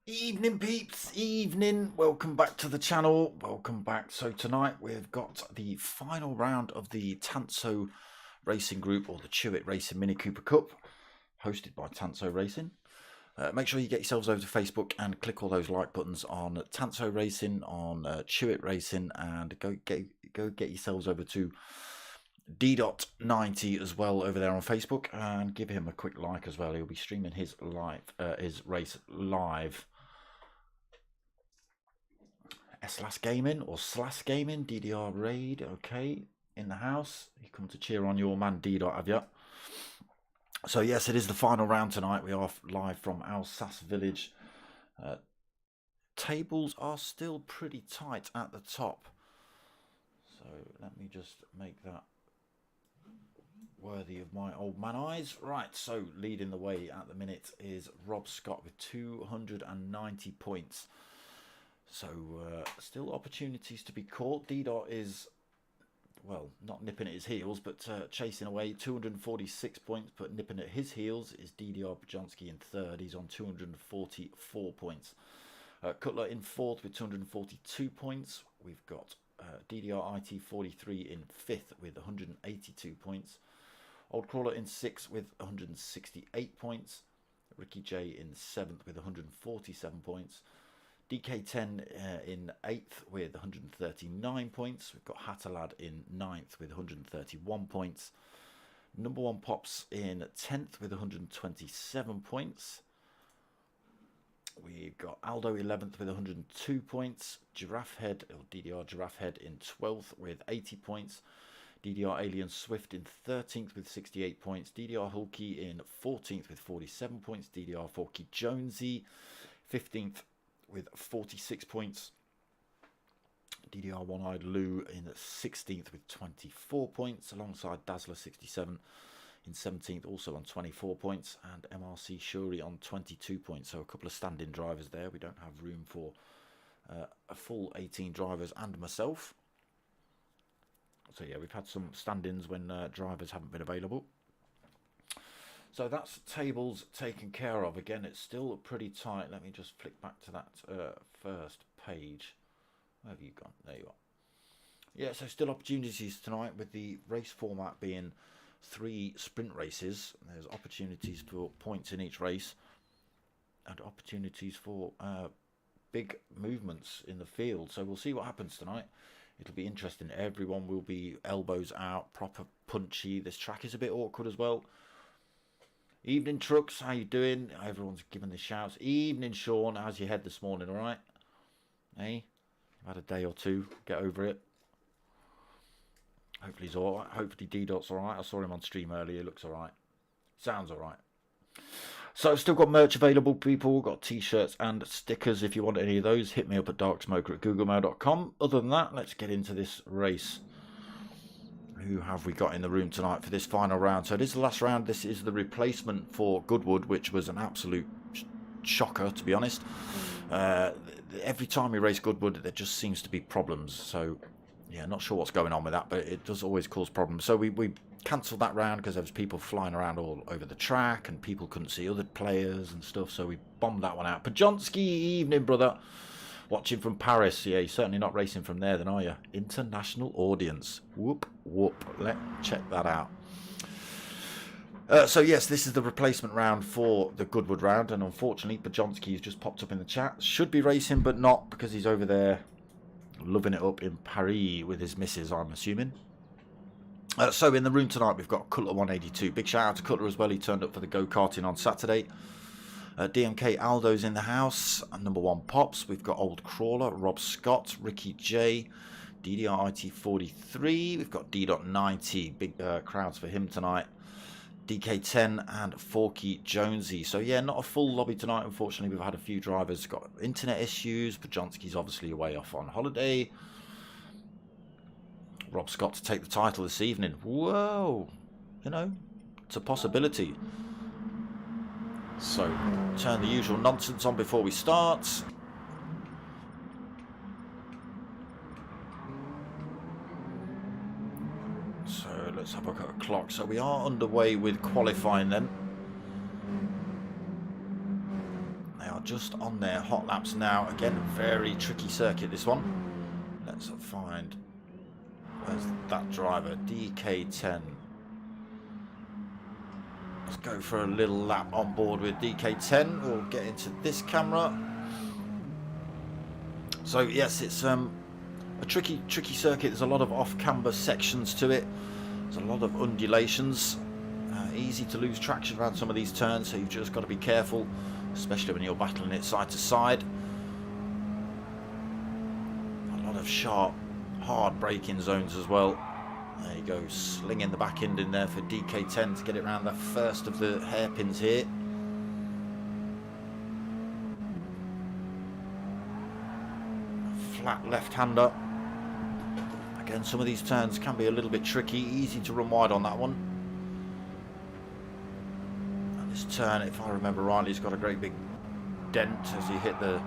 Evening peeps, evening, welcome back to the channel, welcome back. So tonight we've got the final round of the TANSO Racing Group, or the CHEWITT Racing Mini Cooper Cup, hosted by TANSO Racing. Make sure you get yourselves over to Facebook and click all those like buttons on TANSO Racing, on CHEWITT Racing, and go get yourselves over to D.90 as well over there on Facebook, and give him a quick like as well. He'll be streaming his race live. Slash Gaming or Slash Gaming, DDR Raid, okay, in the house. You come to cheer on your man D. Have you? So yes, it is the final round tonight. We are live from Alsace Village. Tables are still pretty tight at the top. So let me just make that worthy of my old man eyes. Right, so leading the way at the minute is Rob Scott with 290 points. So still opportunities to be caught. D-Dot is, well, not nipping at his heels, but chasing away. 246 points, but nipping at his heels is DDR Bajonski in third. He's on 244 points. Cutler in fourth with 242 points. We've got DDR IT 43 in fifth with 182 points. Old Crawler in sixth with 168 points. Ricky J in seventh with 147 points. DK10 in 8th with 139 points. We've got Hatterlad in 9th with 131 points. Number 1 Pops in 10th with 127 points. We've got Aldo 11th with 102 points. Giraffe Head, or DDR Giraffe Head in 12th with 80 points. DDR Alien Swift in 13th with 68 points. DDR Hulky in 14th with 47 points. DDR Forky Jonesy 15th with 46 points. DDR One-Eyed Lou in 16th with 24 points, alongside Dazzler 67 in 17th, also on 24 points, and MRC Shuri on 22 points. So a couple of stand-in drivers there. We don't have room for a full 18 drivers and myself. So yeah, we've had some stand-ins when drivers haven't been available. So that's tables taken care of. Again, it's still pretty tight. Let me just flick back to that first page. Where have you gone? There you are. Yeah, so still opportunities tonight, with the race format being 3 sprint races. There's opportunities for points in each race, and opportunities for big movements in the field. So we'll see what happens tonight. It'll be interesting. Everyone will be elbows out, proper punchy. This track is a bit awkward as well. Evening Trucks, how you doing? Everyone's giving the shouts. Evening Sean, how's your head this morning? All right? Hey, you've had a day or two. Get over it. Hopefully he's all right. Hopefully D-Dot's all right. I saw him on stream earlier. He looks all right. Sounds all right. So still got merch available, people. Got t-shirts and stickers. If you want any of those, hit me up at darksmoker@googlemail.com. Other than that, let's get into this race. Who have we got in the room tonight for this final round? So this is the last round. This is the replacement for Goodwood, which was an absolute shocker, to be honest. Every time we race Goodwood, there just seems to be problems. So yeah, not sure what's going on with that, but it does always cause problems. So we cancelled that round because there was people flying around all over the track and people couldn't see other players and stuff. So we bombed that one out. Pajonski, evening, brother. Watching from Paris. Yeah, you're certainly not racing from there then, are you? International audience. Whoop, whoop. Let's check that out. So yes, this is the replacement round for the Goodwood round. And unfortunately, Pajonski has just popped up in the chat. Should be racing, but not, because he's over there loving it up in Paris with his missus, I'm assuming. So in the room tonight, we've got Cutler 182. Big shout out to Cutler as well. He turned up for the go-karting on Saturday. DMK Aldo's in the house. And number 1 Pops. We've got Old Crawler, Rob Scott, Ricky J, DDR IT43. We've got D.90. Big crowds for him tonight. DK10 and Forky Jonesy. So yeah, not a full lobby tonight. Unfortunately, we've had a few drivers got internet issues. Pajonski's obviously away off on holiday. Rob Scott to take the title this evening. Whoa, you know, it's a possibility. So turn the usual nonsense on before we start. So let's have a look at a clock. So we are underway with qualifying then. They are just on their hot laps now. Again, very tricky circuit this one. Let's find, where's that driver? DK10. Let's go for a little lap on board with DK10. We'll get into this camera. So yes, it's a tricky circuit. There's a lot of off-camber sections to it. There's a lot of undulations. Easy to lose traction around some of these turns, so you've just got to be careful, especially when you're battling it side to side. A lot of sharp, hard braking zones as well. There you go, slinging the back end in there for DK10 to get it around the first of the hairpins here. Flat left-hander. Again, some of these turns can be a little bit tricky. Easy to run wide on that one. And this turn, if I remember rightly, has got a great big dent as you hit the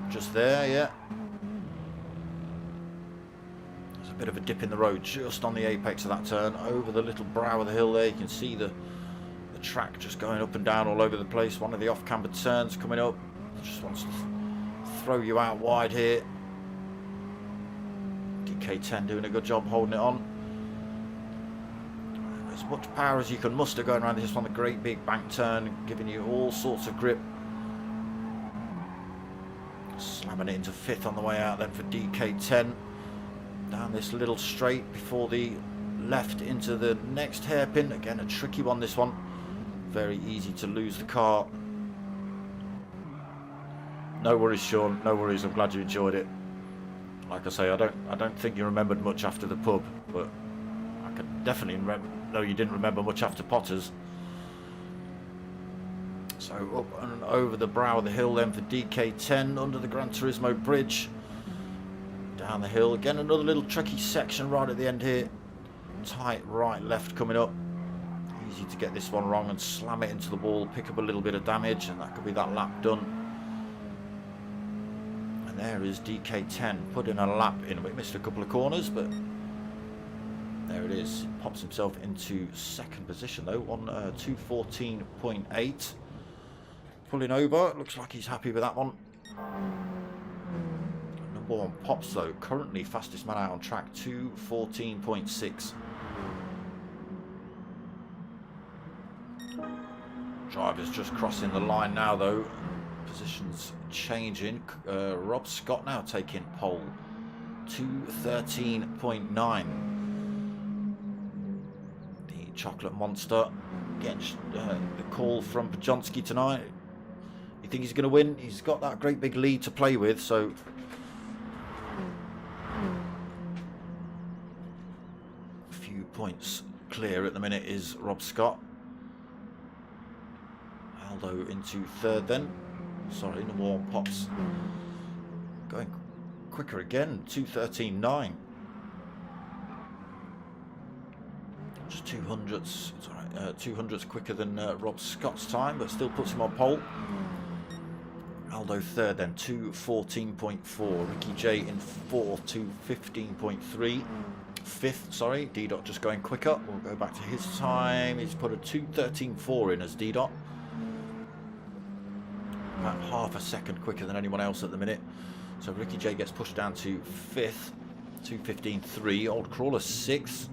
just there, yeah. There's a bit of a dip in the road just on the apex of that turn. Over the little brow of the hill there, you can see the track just going up and down all over the place. One of the off-camber turns coming up. Just wants to throw you out wide here. DK10 doing a good job holding it on. As much power as you can muster going around this one, the great big bank turn, giving you all sorts of grip. Slamming it into 5th on the way out then for DK10. Down this little straight before the left into the next hairpin. Again, a tricky one this one. Very easy to lose the car. No worries, Sean, no worries. I'm glad you enjoyed it. Like I say, I don't think you remembered much after the pub, but I can definitely remember. No, you didn't remember much after Potters. So up and over the brow of the hill then for DK10 under the Gran Turismo bridge. Down the hill again, another little tricky section right at the end here. Tight right left coming up. Easy to get this one wrong and slam it into the wall, pick up a little bit of damage, and that could be that lap done. And there is DK10 putting a lap in. We missed a couple of corners, but there it is. Pops himself into 2nd position though, on 2:14.8. Pulling over, looks like he's happy with that one. Number 1 Pops though, currently fastest man out on track, 2:14.6. Driver's just crossing the line now though. Positions changing. Rob Scott now taking pole, 2:13.9. The Chocolate Monster getting the call from Pajonski tonight. You think he's going to win? He's got that great big lead to play with, so a few points clear at the minute is Rob Scott. Aldo into 3rd then. Sorry, number 1 Pops. Going quicker again, 2:13.9. Just 200ths. It's all right. 200ths quicker than Rob Scott's time, but still puts him on pole. Aldo 3rd then, 2:14.4. Ricky J in 4th, 2:15.3. 5th, sorry. D-Dot just going quicker. We'll go back to his time. He's put a 2:13.4 in as D-Dot. About half a second quicker than anyone else at the minute. So Ricky J gets pushed down to 5th, 2:15.3. Old Crawler 6th,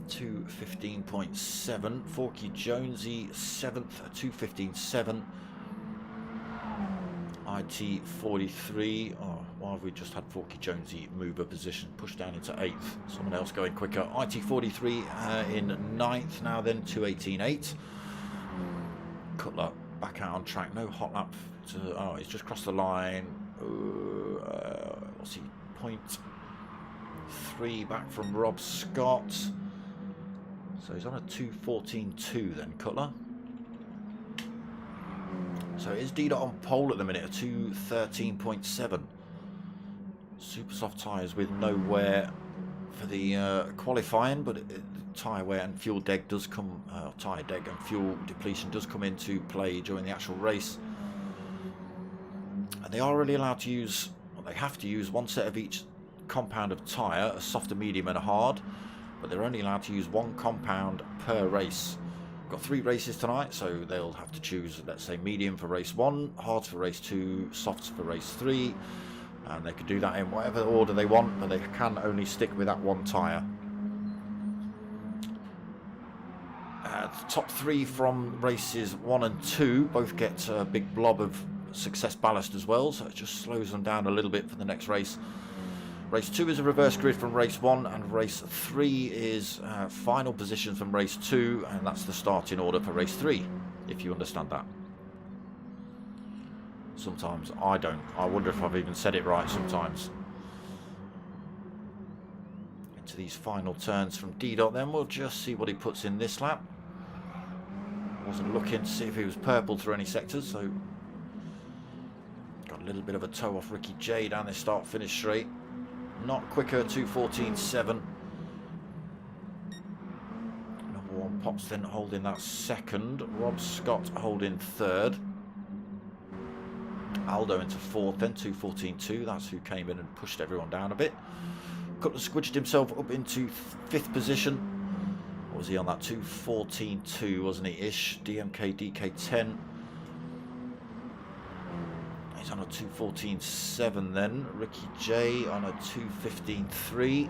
2:15.7. Forky Jonesy 7th, 2:15.7. IT 43. Oh, Why have we just had Forky Jonesy move a position, push down into 8th? Someone else going quicker. IT43 in 9th now then, 2:18.8. Cutler back out on track. No hot lap. Oh, he's just crossed the line. What's he? 0.3 back from Rob Scott. So he's on a 2:14.2 then, Cutler. So is D-Dot on pole at the minute, a 2:13.7. Super soft tyres with no wear for the qualifying, but tyre wear and fuel deg does come, tyre deg and fuel depletion does come into play during the actual race. And they are really allowed to use, well, they have to use one set of each compound of tyre, a soft, a medium and a hard, but they're only allowed to use one compound per race. Got 3 races tonight, so they'll have to choose, let's say, medium for race 1, hards for race 2, softs for race 3, and they can do that in whatever order they want, but they can only stick with that one tyre. The top 3 from races 1 and 2 both get a big blob of success ballast as well, so it just slows them down a little bit for the next race. Race 2 is a reverse grid from race 1, and race 3 is final position from race 2, and that's the starting order for race 3, if you understand that. Sometimes I don't. I wonder if I've even said it right sometimes. Into these final turns from D-Dot then, we'll just see what he puts in this lap. Wasn't looking to see if he was purple through any sectors, so got a little bit of a toe off Ricky J down this start-finish straight. Not quicker, 2:14.7. Number 1 Pops then holding that second. Rob Scott holding third. Aldo into 4th, then 2:14.2. That's who came in and pushed everyone down a bit. Cutler squidged himself up into 5th position. What was he on that? 2:14.2, wasn't he? Ish. DMK DK10. He's on a 2:14.7 then. Ricky J on a 2:15.3.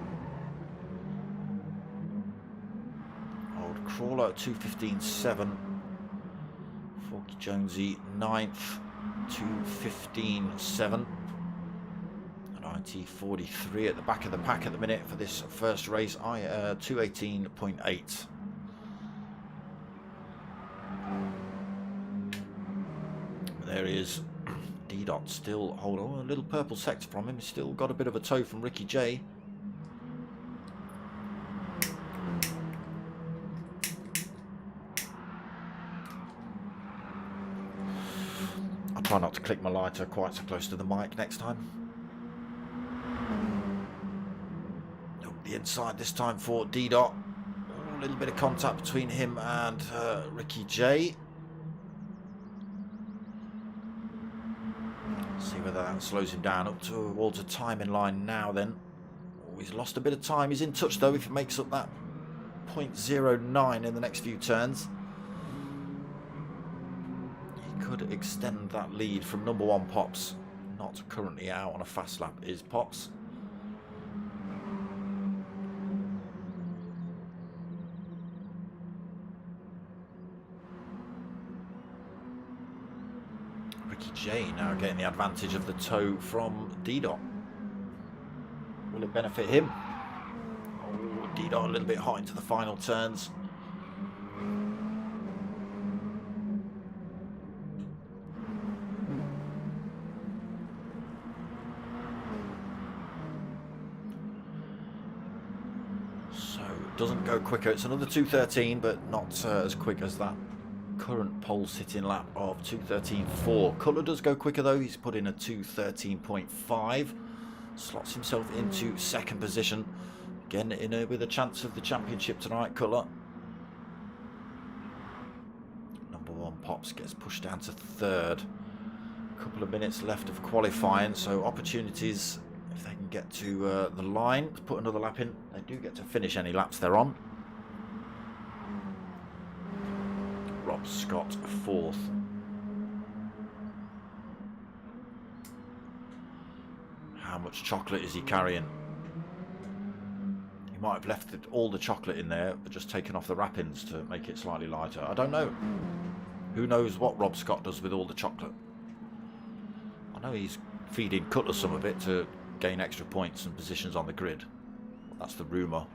Old Crawler at 2:15.7. Forky Jonesy 9th, 2:15.7. And IT43 at the back of the pack at the minute for this first race. 2:18.8. There he is. D-Dot still hold on, a little purple sector from him. He's still got a bit of a toe from Ricky J. I'll try not to click my lighter quite so close to the mic next time. Up the inside this time for D-Dot. A little bit of contact between him and Ricky J. See whether that slows him down up towards a time in line now then. Oh, he's lost a bit of time. He's in touch though if he makes up that 0.09 in the next few turns. He could extend that lead from number 1 Pops. Not currently out on a fast lap is Pops. J now getting the advantage of the toe from D-Dot. Will it benefit him? Oh, D-Dot a little bit hot into the final turns. So doesn't go quicker. It's another 2:13, but not as quick as that current pole sitting lap of 2:13.4. Cutler does go quicker though. He's put in a 2:13.5. Slots himself into 2nd position. Again with a chance of the championship tonight, Cutler. Number 1 Pops gets pushed down to 3rd. A couple of minutes left of qualifying, so opportunities if they can get to the line to put another lap in. They do get to finish any laps they're on. Rob Scott 4th. How much chocolate is he carrying? He might have left all the chocolate in there but just taken off the wrappings to make it slightly lighter. I don't know. Who knows what Rob Scott does with all the chocolate. I know he's feeding Cutler some of it to gain extra points and positions on the grid. That's the rumour.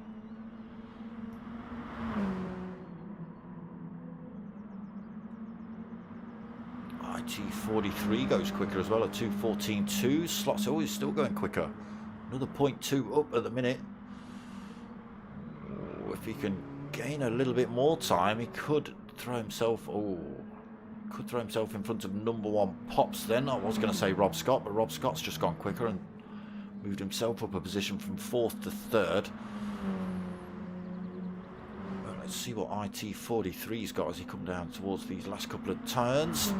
IT43 goes quicker as well, a 2:14.2. Slots always still going quicker. Another 0.2 up at the minute. Oh, if he can gain a little bit more time, he could throw himself. Oh, could throw himself in front of number 1 Pops. Then I was going to say Rob Scott, but Rob Scott's just gone quicker and moved himself up a position from 4th to 3rd. Well, let's see what IT43's got as he comes down towards these last couple of turns.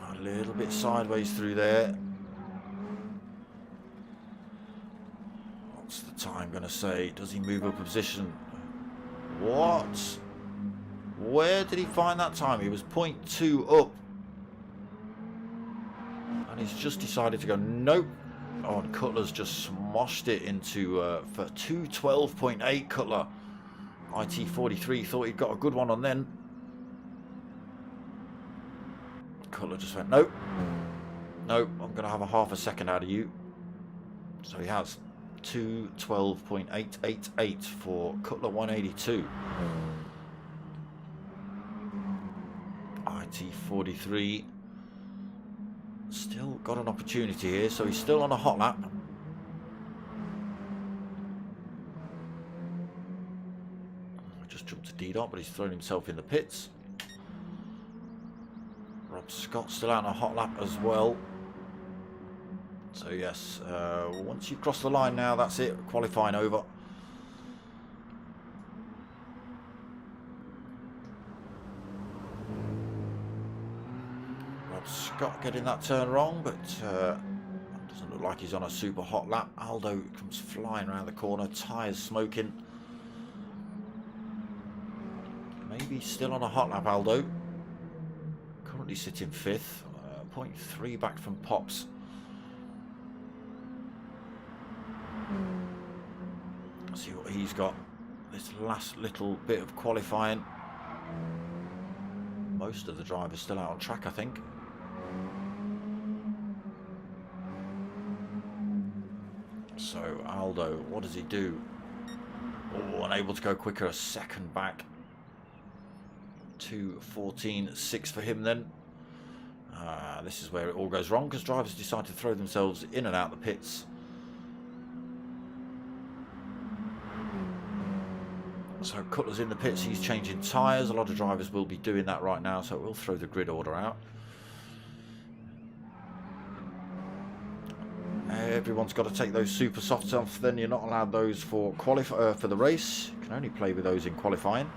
A little bit sideways through there. What's the time going to say? Does he move up a position? What? Where did he find that time? He was 0.2 up. And he's just decided to go, nope. Oh, and Cutler's just smoshed it into, for 2:12.8 Cutler. IT43 thought he'd got a good one on then. Cutler just went, nope. Nope, I'm going to have a half a second out of you. So he has 2:12.888 for Cutler 182. IT43 still got an opportunity here, so he's still on a hot lap. Just jumped to D-Dot, but he's thrown himself in the pits. Rob Scott still out on a hot lap as well. So yes, once you cross the line now, that's it. Qualifying over. Rob Scott getting that turn wrong, but doesn't look like he's on a super hot lap. Aldo comes flying around the corner, tyres smoking. Maybe still on a hot lap, Aldo. Currently sitting 5th, 0.3 back from Pops. See what he's got. This last little bit of qualifying. Most of the drivers still out on track, I think. So Aldo, what does he do? Oh, unable to go quicker, a second back. 2:14.6 for him then. This is where it all goes wrong, because drivers decide to throw themselves in and out the pits. So Cutler's in the pits, he's changing tyres. A lot of drivers will be doing that right now, so it will throw the grid order out. Everyone's got to take those super softs off, then you're not allowed those for the race. You can only play with those in qualifying.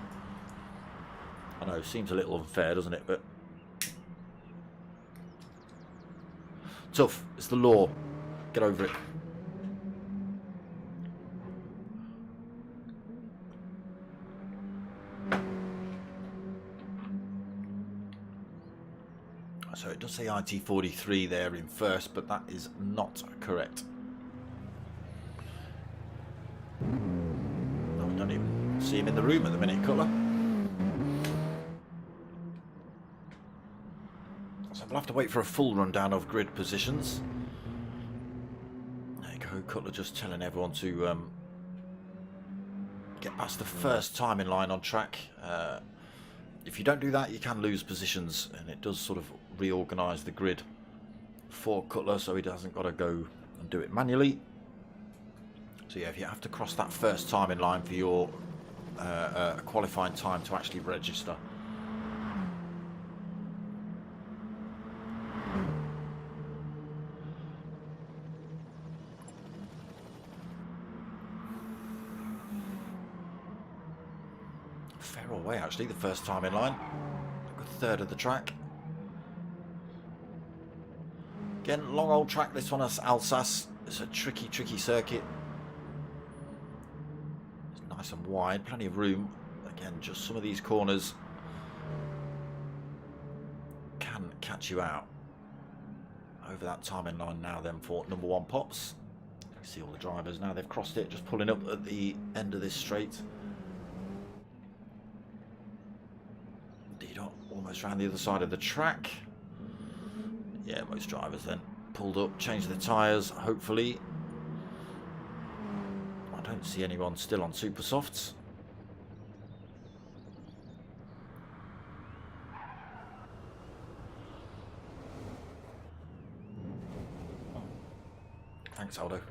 I know, seems a little unfair, doesn't it? But tough, it's the law. Get over it. So it does say IT43 there in first, but that is not correct. No, we don't even see him in the room at the minute, Cutler. So we'll have to wait for a full rundown of grid positions. There you go, Cutler just telling everyone to get past the first time in line on track. If you don't do that, you can lose positions, and it does sort of reorganise the grid for Cutler, so he hasn't got to go and do it manually. So yeah, if you have to cross that first time in line for your qualifying time to actually register. Fair away actually, the first time in line. A good third of the track. Again, long old track, this one is Alsace. It's a tricky circuit. It's nice and wide, plenty of room. Again, just some of these corners can catch you out. Over that time in line now then for number 1 Pops. You can see all the drivers now, they've crossed it, just pulling up at the end of this straight. Goes around the other side of the track. Yeah, most drivers then pulled up, changed their tyres, hopefully. I don't see anyone still on super softs. Thanks, Aldo.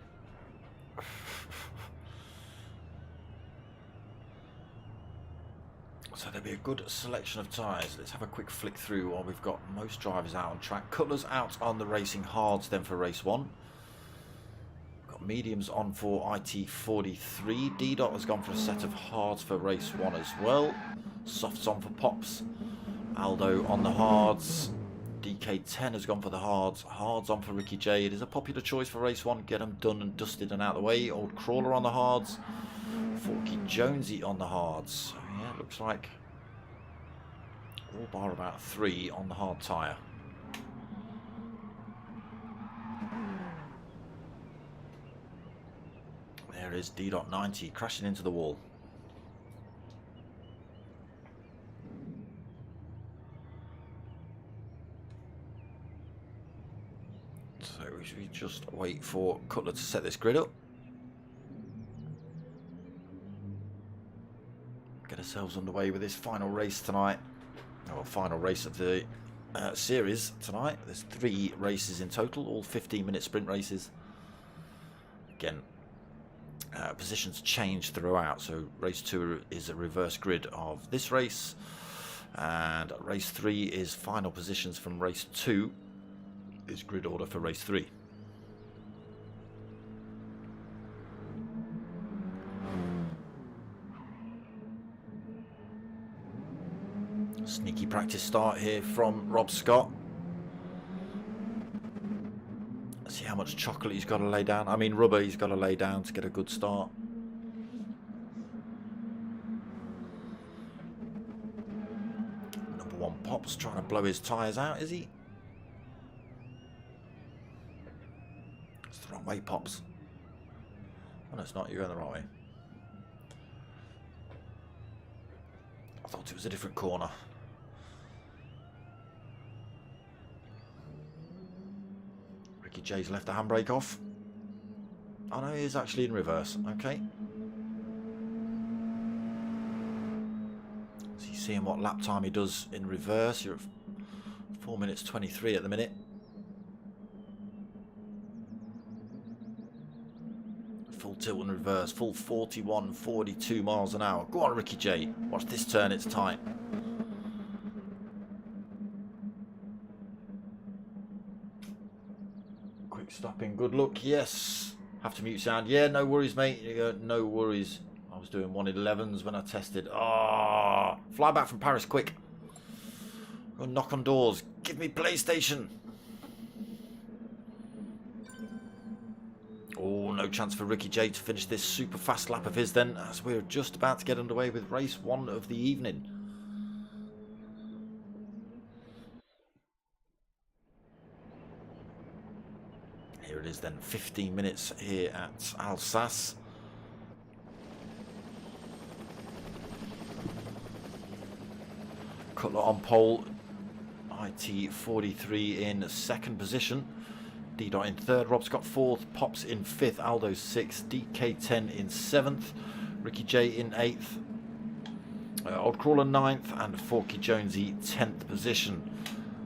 So there'll be a good selection of tyres. Let's have a quick flick through while we've got most drivers out on track. Cutler's out on the racing hards then for race 1. Got mediums on for IT43. D-Dot has gone for a set of hards for race 1 as well. Softs on for Pops. Aldo on the hards. DK10 has gone for the hards. Hards on for Ricky J. It is a popular choice for race 1. Get them done and dusted and out of the way. Old Crawler on the hards. Forky Jonesy on the hards. So yeah, it looks like all bar about 3 on the hard tyre. There is D.90 crashing into the wall. So we just wait for Cutler to set this grid up. Get ourselves underway with this final race tonight. Or final race of the series tonight. There's 3 races in total, all 15-minute sprint races. Again, positions change throughout. So race 2 is a reverse grid of this race. And race 3 is final positions from race 2. Is grid order for race 3. Sneaky practice start here from Rob Scott. Let's see how much chocolate he's got to lay down. I mean rubber he's got to lay down to get a good start. Number 1 Pops trying to blow his tyres out, is he? It's the wrong way, Pops. Oh no, it's not. You're going the right way. I thought it was a different corner. Ricky J's left the handbrake off. Oh no, he is actually in reverse. Okay. So you seeing what lap time he does in reverse. You're at 4 minutes 23 at the minute. Full tilt and reverse, full 41, 42 miles an hour. Go on, Ricky J. Watch this turn, it's tight. Quick stopping, good luck, yes. Have to mute sound. Yeah, no worries, mate. No worries. I was doing 111s when I tested. Ah, fly back from Paris, quick. Go knock on doors. Give me PlayStation. Oh, no chance for Ricky J to finish this super fast lap of his then, as we're just about to get underway with race 1 of the evening. Here it is then, 15 minutes here at Alsace. Cutler on pole, IT43 in 2nd position. D-Dot in 3rd, Rob Scott 4th, Pops in 5th, Aldo 6th, DK10 in 7th, Ricky J in 8th, Old Crawler 9th, and Forky Jonesy 10th position.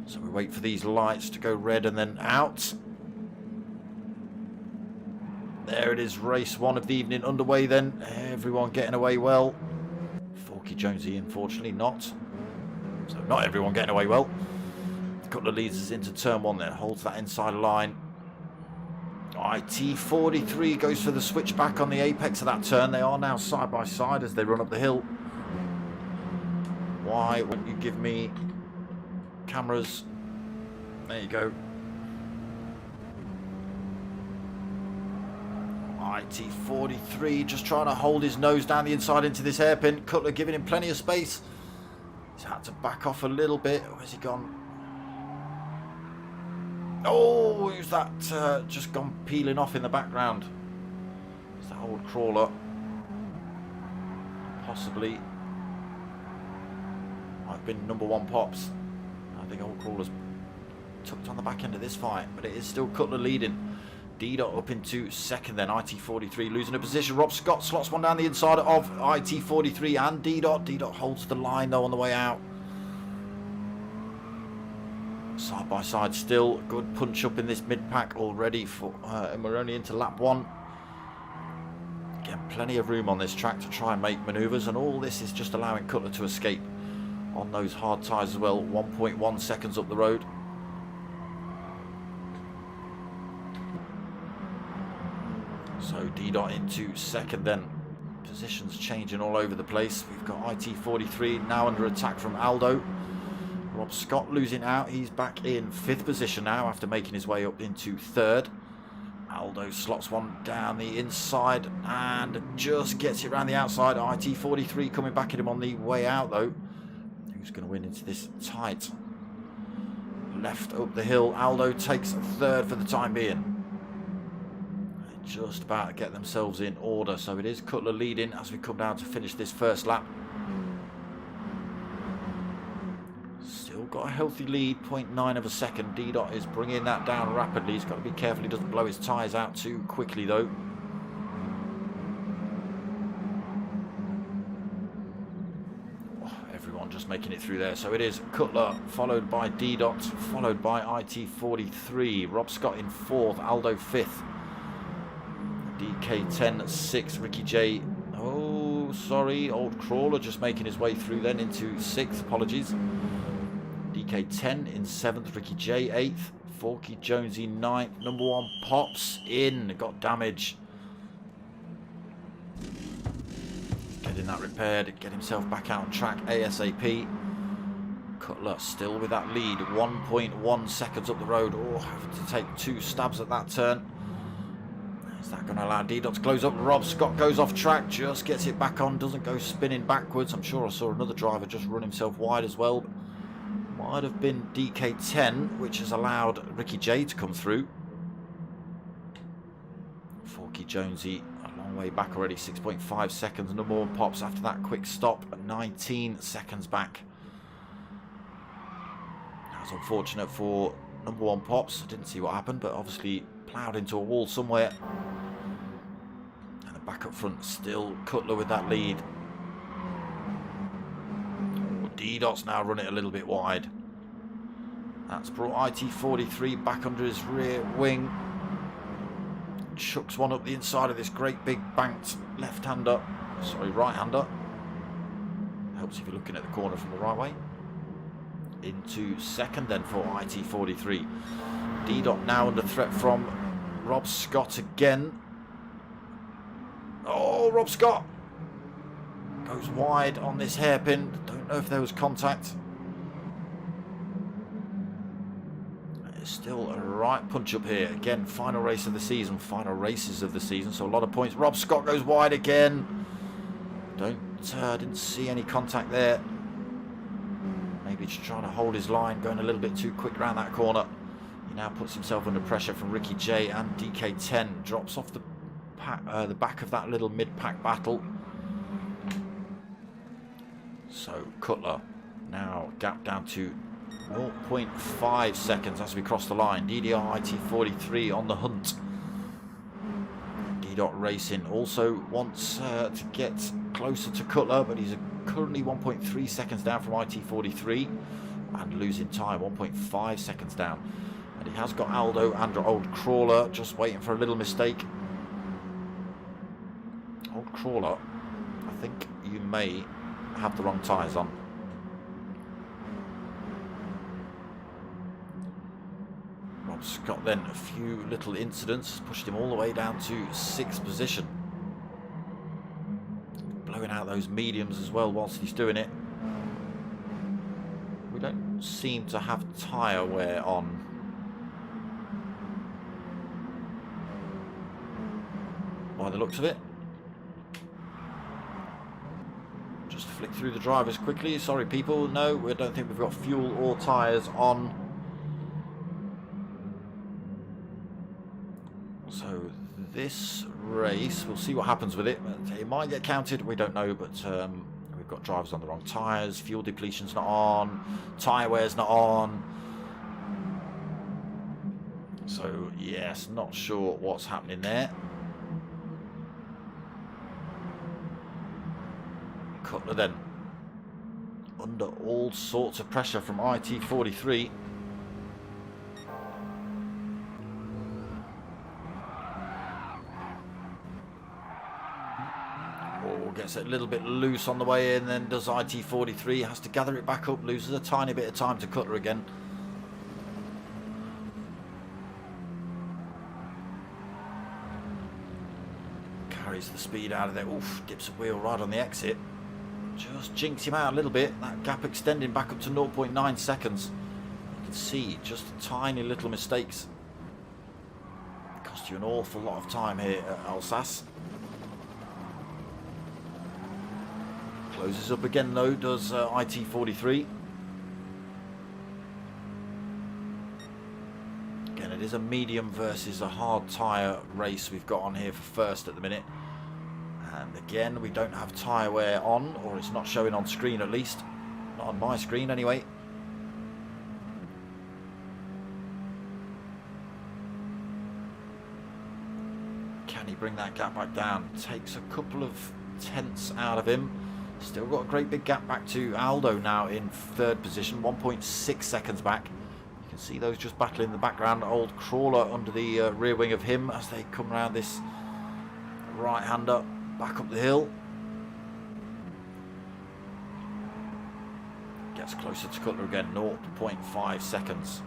So we wait for these lights to go red and then out. There it is, race 1 of the evening underway then. Everyone getting away well. Forky Jonesy unfortunately not. So not everyone getting away well. Cutler leads us into turn 1 then, holds that inside line. IT43 goes for the switchback on the apex of that turn. They are now side by side as they run up the hill. Why wouldn't you give me cameras? There you go. IT43 just trying to hold his nose down the inside into this hairpin. Cutler giving him plenty of space. He's had to back off a little bit. Where's he gone? Oh, who's that just gone peeling off in the background? It's that Old Crawler. Possibly. Might have been number 1 Pops. think Old Crawler's tucked on the back end of this fight, but it is still Cutler leading. D-Dot up into second then. IT43 losing a position. Rob Scott slots one down the inside of IT43 and D-Dot. D-Dot holds the line though on the way out. Side by side still. Good punch up in this mid-pack already. And we're only into lap 1. Again, plenty of room on this track to try and make manoeuvres, and all this is just allowing Cutler to escape on those hard tyres as well. 1.1 seconds up the road. So D-Dot into second then. Positions changing all over the place. We've got IT43 now under attack from Aldo. Rob Scott losing out. He's back in 5th position now after making his way up into 3rd. Aldo slots one down the inside and just gets it around the outside. IT43 coming back at him on the way out though. Who's going to win into this tight left up the hill? Aldo takes 3rd for the time being. Just about to get themselves in order, so it is Cutler leading as we come down to finish this first lap. Still got a healthy lead, 0.9 of a second. D-Dot is bringing that down rapidly. He's got to be careful he doesn't blow his tyres out too quickly though. Everyone just making it through there. So it is Cutler, followed by D-Dot, followed by IT43. Rob Scott in 4th, Aldo 5th. DK10 6th, Ricky J. Oh, sorry, Old Crawler just making his way through then into 6th. Apologies. DK10 in 7th, Ricky J 8th, Forky Jonesy 9th. Number 1 Pops in, got damage. Getting that repaired, get himself back out on track ASAP. Cutler still with that lead, 1.1 seconds up the road. Oh, having to take 2 stabs at that turn. Is that going to allow D-Dot to close up? Rob Scott goes off track, just gets it back on, doesn't go spinning backwards. I'm sure I saw another driver just run himself wide as well. Might have been DK10, which has allowed Ricky J to come through. Forky Jonesy a long way back already, 6.5 seconds. Number 1 Pops after that quick stop, 19 seconds back. That was unfortunate for number 1 Pops. I didn't see what happened, but obviously ploughed into a wall somewhere. And the back up front still Cutler with that lead. D-Dot's now running a little bit wide. That's brought IT43 back under his rear wing. Chucks one up the inside of this great big banked left-hander. Sorry, right-hander. Helps if you're looking at the corner from the right way. Into second then for IT43. D-Dot now under threat from Rob Scott again. Oh, Rob Scott goes wide on this hairpin. Don't know if there was contact. It's still a right punch up here. Again, final race of the season, final races of the season, so a lot of points. Rob Scott goes wide again. Didn't see any contact there. Maybe just trying to hold his line, going a little bit too quick around that corner. He now puts himself under pressure from Ricky J and DK10. Drops off the back of that little mid-pack battle. So Cutler now gap down to 0.5 seconds as we cross the line. DDR IT43 on the hunt. D-Dot Racing also wants to get closer to Cutler, but he's currently 1.3 seconds down from IT43 and losing time, 1.5 seconds down. And he has got Aldo and Old Crawler just waiting for a little mistake. Old Crawler, I think you may have the wrong tyres on. Rob Scott then a few little incidents pushed him all the way down to 6th position. Blowing out those mediums as well whilst he's doing it. We don't seem to have tyre wear on. By the looks of it. Just flick through the drivers quickly. Sorry people, no, we don't think we've got fuel or tyres on. So this race, we'll see what happens with it. It might get counted, we don't know, but we've got drivers on the wrong tyres, fuel depletion's not on, tyre wear's not on. So, yes, not sure what's happening there. Cutler then under all sorts of pressure from IT43. Gets it a little bit loose on the way in, then does IT43, has to gather it back up, loses a tiny bit of time to Cutler again. Carries the speed out of there. Oof, dips a wheel right on the exit. Just jinks him out a little bit. That gap extending back up to 0.9 seconds. You can see just tiny little mistakes cost you an awful lot of time here at Alsace. Closes up again though, does IT43. Again, it is a medium versus a hard tyre race we've got on here for first at the minute. And again, we don't have tyre wear on, or it's not showing on screen at least. Not on my screen anyway. Can he bring that gap back down? Takes a couple of tenths out of him. Still got a great big gap back to Aldo now in third position, 1.6 seconds back. You can see those just battling in the background. Old Crawler under the rear wing of him as they come around this right-hander back up the hill. Gets closer to Cutler again, 0.5 seconds.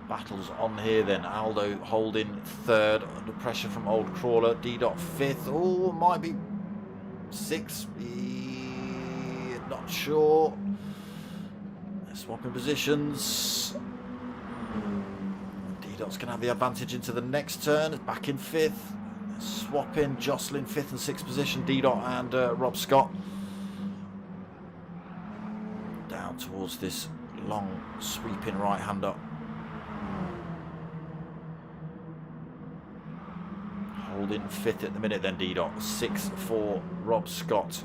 Battles on here then. Aldo holding third under pressure from Old Crawler. D-Dot fifth. Oh, might be sixth. Not sure. They're swapping positions. D-Dot's going to have the advantage into the next turn. Back in fifth. Swapping, jostling fifth and sixth position. D-Dot and Rob Scott. Down towards this long sweeping right-hander. Holding fifth at the minute then, D-Dot. Sixth for Rob Scott.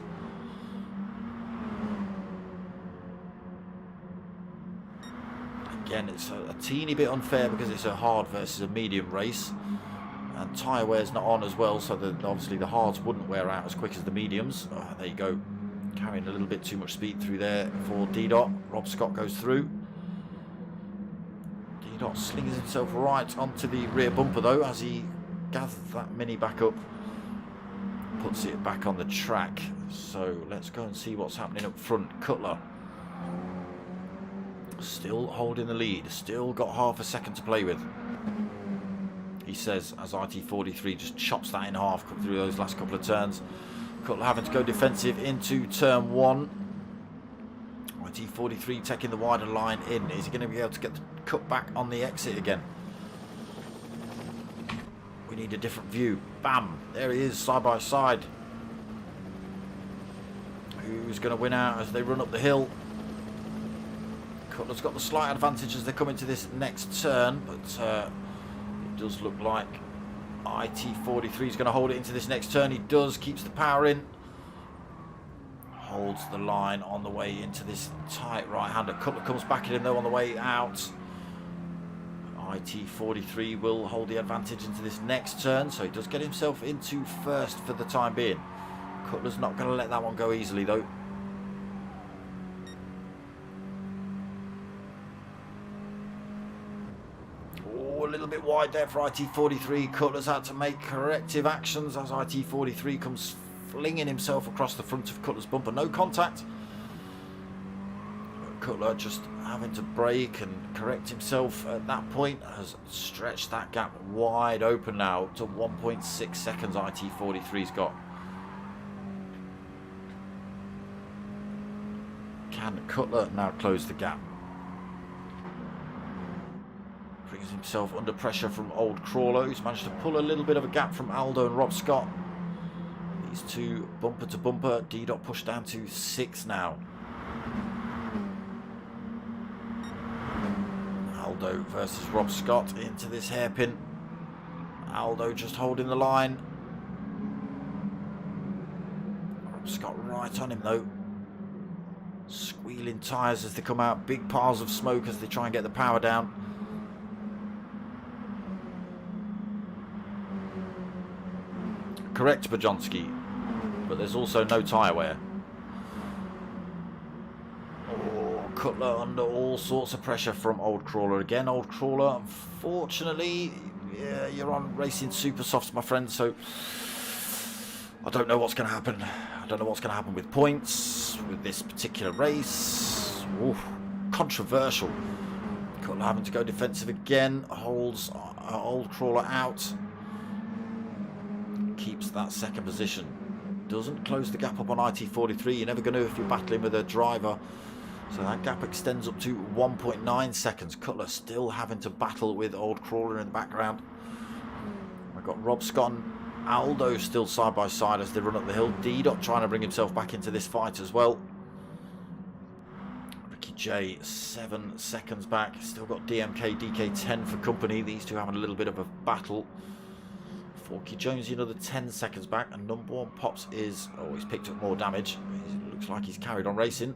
Again, it's a teeny bit unfair because it's a hard versus a medium race. And tyre wear's not on as well, so that obviously the hards wouldn't wear out as quick as the mediums. There you go. Carrying a little bit too much speed through there for D-Dot. Rob Scott goes through. D-Dot slings himself right onto the rear bumper though as he gathers that Mini back up, puts it back on the track. So let's go and see what's happening up front. Cutler still holding the lead, still got half a second to play with, he says, as IT43 just chops that in half through those last couple of turns. Cutler having to go defensive into turn one. IT43 taking the wider line in. Is he going to be able to get the cut back on the exit again? We need a different view. Bam! There he is, side by side. Who's going to win out as they run up the hill? Cutler's got the slight advantage as they come into this next turn, but it does look like IT43 is going to hold it into this next turn. He does, keeps the power in. Holds the line on the way into this tight right-hander. Cutler comes back at him though on the way out. IT43 will hold the advantage into this next turn, so he does get himself into first for the time being. Cutler's not going to let that one go easily though. Oh, a little bit wide there for IT43. Cutler's had to make corrective actions as IT43 comes flinging himself across the front of Cutler's bumper. No contact. Cutler just having to brake and correct himself at that point, has stretched that gap wide open now to 1.6 seconds IT43's got. Can Cutler now close the gap? Brings himself under pressure from Old Crawler, who's managed to pull a little bit of a gap from Aldo and Rob Scott. These two bumper to bumper. D-Dot pushed down to 6 now. Aldo versus Rob Scott into this hairpin. Aldo just holding the line. Rob Scott right on him though. Squealing tyres as they come out. Big piles of smoke as they try and get the power down. Correct, Bajonski. But there's also no tyre wear. Oh, Cutler under all sorts of pressure from Old Crawler again. Old Crawler, unfortunately, yeah, you're on racing super softs, my friend, so I don't know what's going to happen. I don't know what's going to happen with points, with this particular race. Ooh, controversial. Cutler having to go defensive again. Holds Old Crawler out. Keeps that second position. Doesn't close the gap up on IT43. You never going to if you're battling with a driver. So that gap extends up to 1.9 seconds. Cutler still having to battle with Old Crawler in the background. I've got Rob Scott and Aldo still side by side as they run up the hill. D-Dot trying to bring himself back into this fight as well. Ricky J 7 seconds back. Still got DMK, DK 10 for company. These two having a little bit of a battle. Forky Jonesy another 10 seconds back, and number one Pops is, oh, he's picked up more damage. It looks like he's carried on racing.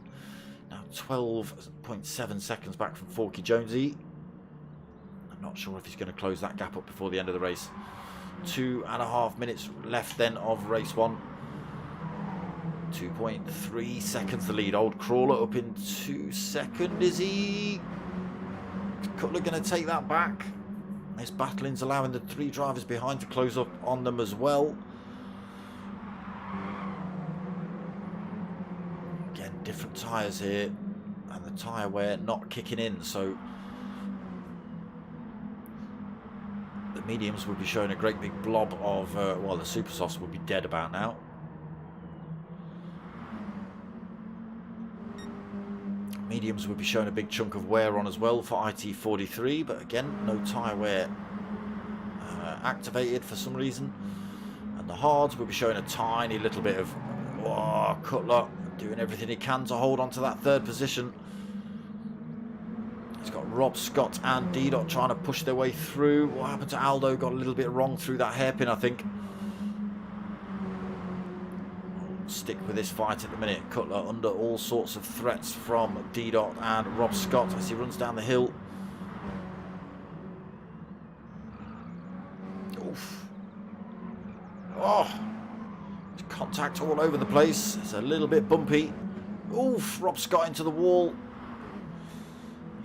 Now 12.7 seconds back from Forky Jonesy. I'm not sure if he's going to close that gap up before the end of the race. 2.5 minutes left then of race one. 2.3 seconds the lead. Old Crawler up in 2 seconds. Is he? Cutler going to take that back? This battling's allowing the 3 drivers behind to close up on them as well. Again, different tyres here, and the tyre wear not kicking in, so the mediums would be showing a great big blob of, well, the super softs would be dead about now. Mediums would be showing a big chunk of wear on as well for IT43, but again, no tyre wear activated for some reason. And the hards will be showing a tiny little bit of, oh, Cutler doing everything he can to hold on to that third position. He's got Rob Scott and D-Dot trying to push their way through. What happened to Aldo? Got a little bit wrong through that hairpin, I think. Stick with this fight at the minute. Cutler under all sorts of threats from D-Dot and Rob Scott as he runs down the hill. Oof. Oh, there's contact all over the place. It's a little bit bumpy. Oof, Rob Scott into the wall.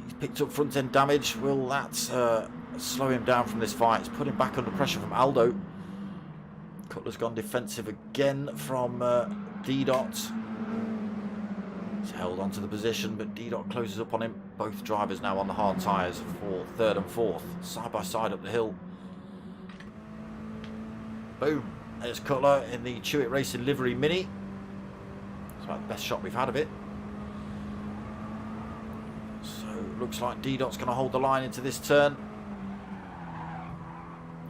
He's picked up front end damage. Will that slow him down from this fight? It's put him back under pressure from Aldo. Cutler's gone defensive again from D-Dot. He's held onto the position, but D-Dot closes up on him. Both drivers now on the hard tyres for third and fourth, side by side up the hill. Boom, there's Cutler in the CHEWITT Racing Livery Mini. It's about the best shot we've had of it. So looks like D-Dot's going to hold the line into this turn.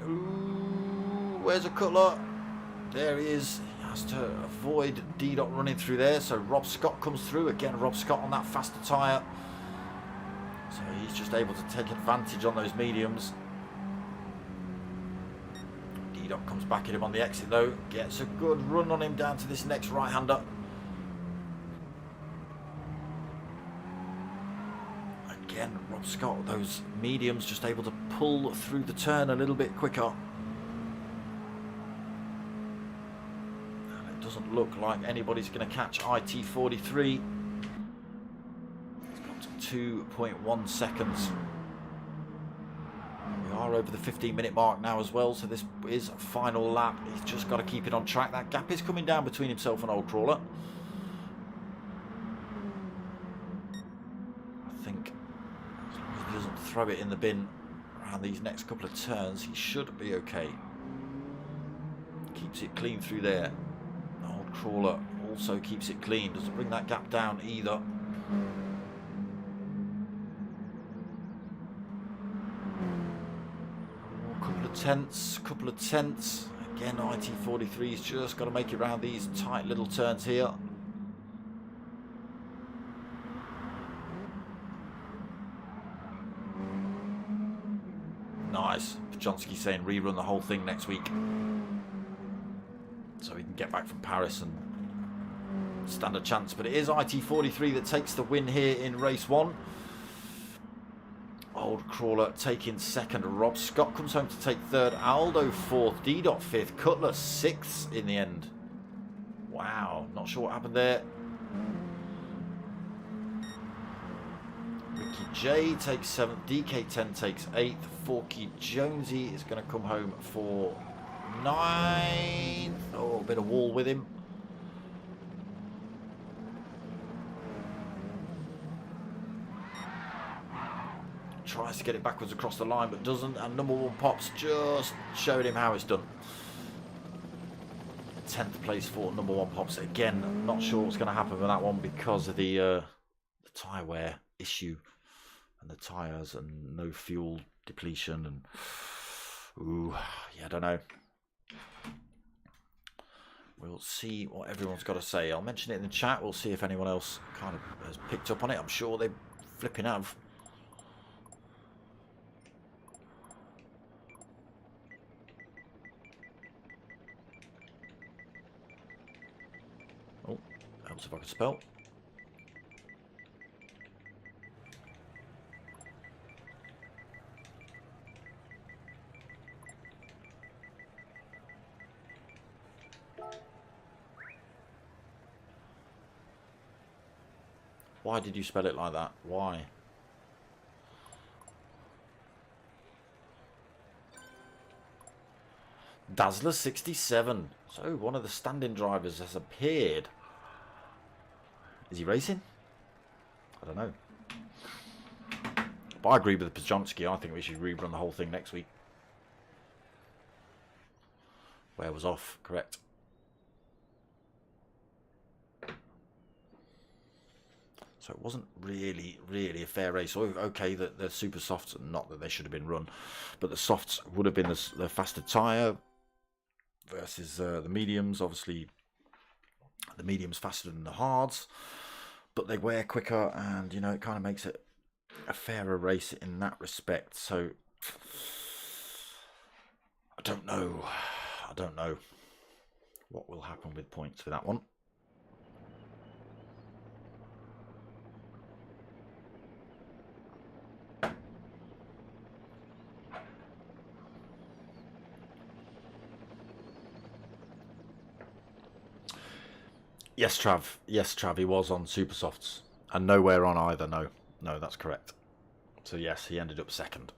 Ooh, where's a Cutler? There he is. He has to avoid D-Dot running through there. So Rob Scott comes through. Again, Rob Scott on that faster tyre. So he's just able to take advantage on those mediums. D-Dot comes back at him on the exit though. Gets a good run on him down to this next right-hander. Again, Rob Scott, those mediums just able to pull through the turn a little bit quicker. Doesn't look like anybody's going to catch IT43. It's got to 2.1 seconds. We are over the 15-minute mark now as well, so this is a final lap. He's just got to keep it on track. That gap is coming down between himself and Old Crawler. I think as long as he doesn't throw it in the bin around these next couple of turns, he should be okay. Keeps it clean through there. Crawler also keeps it clean, doesn't bring that gap down either. Couple of tenths. Again, IT43's just got to make it around these tight little turns here. Nice. Pajonsky saying rerun the whole thing next week, so he can get back from Paris and stand a chance. But it is IT43 that takes the win here in race 1. Old Crawler taking second. Rob Scott comes home to take third. Aldo fourth. D-Dot fifth. Cutler sixth in the end. Wow. Not sure what happened there. Ricky J takes seventh. DK10 takes eighth. Forky Jonesy is going to come home for ninth. Oh, a bit of wall with him. Tries to get it backwards across the line, but doesn't. And number 1 Pops just showed him how it's done. 10th place for number 1 Pops. Again, not sure what's going to happen with that one because of the tyre wear issue and the tyres and no fuel depletion. And ooh, yeah, I don't know. We'll see what everyone's got to say. I'll mention it in the chat. We'll see if anyone else kind of has picked up on it. I'm sure they flipping have. Helps if I can spell. Why did you spell it like that? Why? Dazzler 67. So one of the stand-in drivers has appeared. Is he racing? I don't know. But I agree with Pajonsky. I think we should rerun the whole thing next week. Where was off, correct. So it wasn't really a fair race. Okay, the super softs, not that they should have been run, but the softs would have been the faster tyre versus the mediums. Obviously, the mediums faster than the hards, but they wear quicker, and you know, it kind of makes it a fairer race in that respect. So I don't know what will happen with points for that one. Yes, Trav, he was on super softs and nowhere on either. No, that's correct. So yes, he ended up second.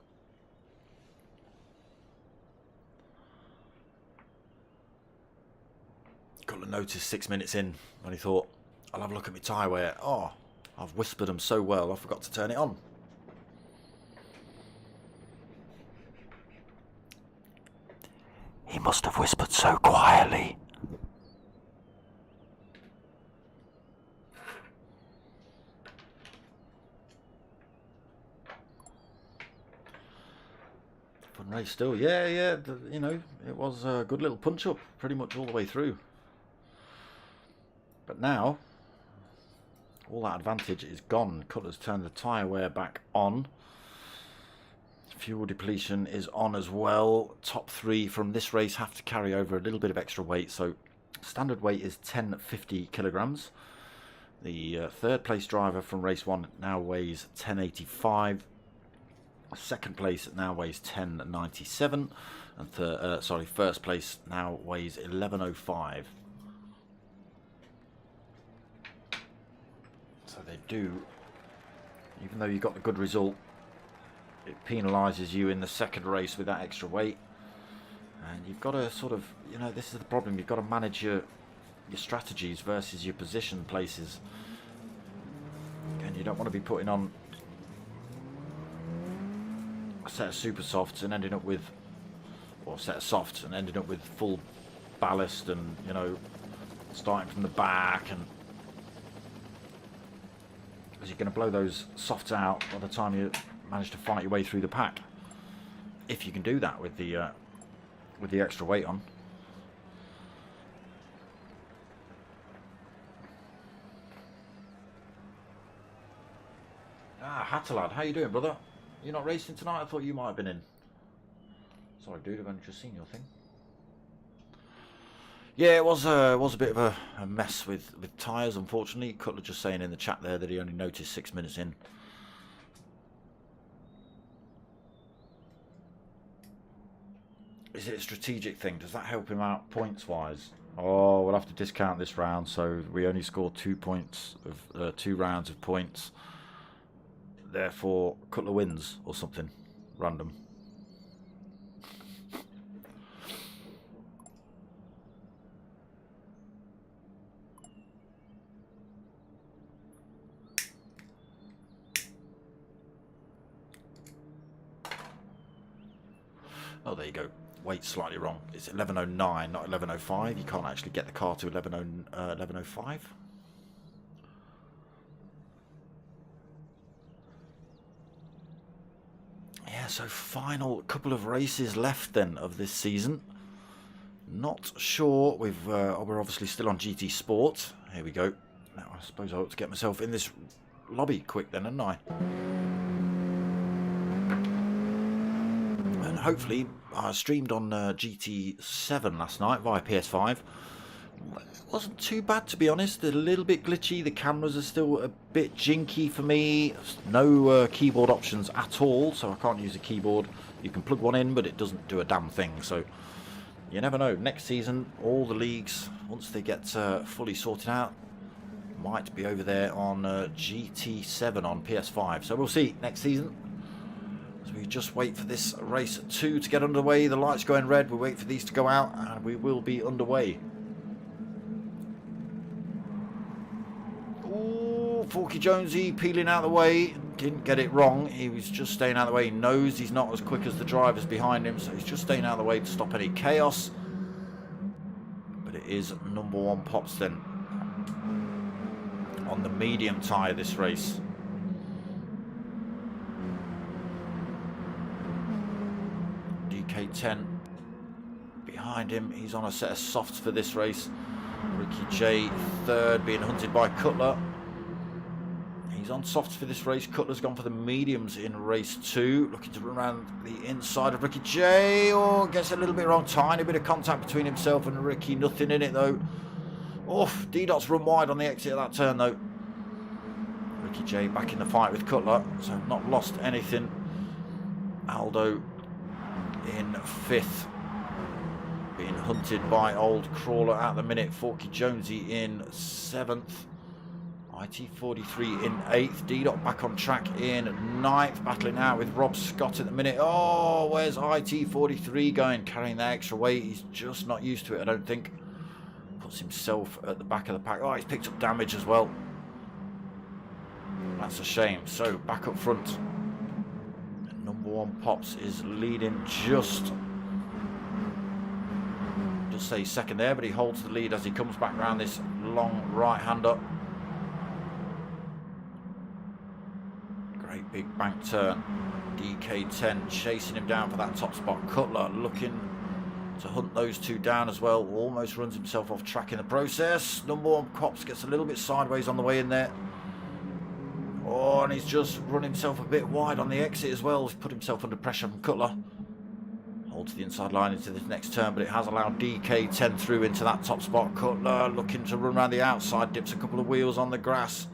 Got to notice 6 minutes in when he thought, I'll have a look at my tyre wear. Oh, I've whispered them so well, I forgot to turn it on. He must have whispered so quietly. Fun race still. Yeah, you know, it was a good little punch up pretty much all the way through. But now, all that advantage is gone. Cutler's turned the tyre wear back on. Fuel depletion is on as well. Top 3 from this race have to carry over a little bit of extra weight. So standard weight is 1050 kilograms. The third place driver from race 1 now weighs 1085. Second place now weighs 1097. And first place now weighs 1105. So they do, even though you got the good result, it penalises you in the second race with that extra weight. And you've got to sort of, you know, this is the problem, you've got to manage your strategies versus your position places. And you don't want to be putting on a set of super softs and ending up with, or a set of softs and ending up with full ballast and, you know, starting from the back, and because you're going to blow those softs out by the time you manage to fight your way through the pack, if you can do that with the extra weight on. Hattalad, how you doing, brother? You're not racing tonight? I thought you might have been in. Sorry, dude, I've only just seen your thing. Yeah, it was a bit of a mess with tyres, unfortunately. Cutler just saying in the chat there that he only noticed 6 minutes in. Is it a strategic thing? Does that help him out points-wise? Oh, we'll have to discount this round, so we only scored 2 points of 2 rounds of points. Therefore, Cutler wins or something random. Oh, there you go. Wait, slightly wrong. It's 11:09, not 11:05. You can't actually get the car to 11:05. Yeah, so final couple of races left then of this season. Not sure. We're obviously still on GT Sport. Here we go. Now I suppose I ought to get myself in this lobby quick then, hadn't I? And hopefully, I streamed on GT7 last night via PS5. It wasn't too bad, to be honest. A little bit glitchy. The cameras are still a bit jinky for me. No keyboard options at all, so I can't use a keyboard. You can plug one in, but it doesn't do a damn thing. So you never know. Next season, all the leagues, once they get fully sorted out, might be over there on GT7 on PS5. So we'll see next season. So we just wait for this race 2 to get underway. The light's going red. We wait for these to go out, and we will be underway. Ooh, Forky Jonesy peeling out of the way. Didn't get it wrong. He was just staying out of the way. He knows he's not as quick as the drivers behind him, so he's just staying out of the way to stop any chaos. But it is number 1 Pops then on the medium tyre this race. DK10 behind him. He's on a set of softs for this race. Ricky J third, being hunted by Cutler. He's on softs for this race. Cutler's gone for the mediums in race 2. Looking to run around the inside of Ricky J. Oh, gets a little bit wrong. Tiny bit of contact between himself and Ricky. Nothing in it though. Oof, D-Dot's run wide on the exit of that turn though. Ricky J back in the fight with Cutler, so not lost anything. Aldo in 5th, being hunted by Old Crawler at the minute. Forky Jonesy in 7th. IT43 in 8th. D-Dot back on track in 9th, battling out with Rob Scott at the minute. Oh, where's IT43 going? Carrying that extra weight. He's just not used to it, I don't think. Puts himself at the back of the pack. Oh, he's picked up damage as well. That's a shame. So, back up front. Number 1 Pops is leading just say second there, but he holds the lead as he comes back around this long right-hander. Great big bank turn. DK10 chasing him down for that top spot. Cutler looking to hunt those two down as well. Almost runs himself off track in the process. Number 1 Pops gets a little bit sideways on the way in there. Oh, and he's just run himself a bit wide on the exit as well. He's put himself under pressure from Cutler. Holds the inside line into this next turn, but it has allowed DK10 through into that top spot. Cutler looking to run around the outside, dips a couple of wheels on the grass.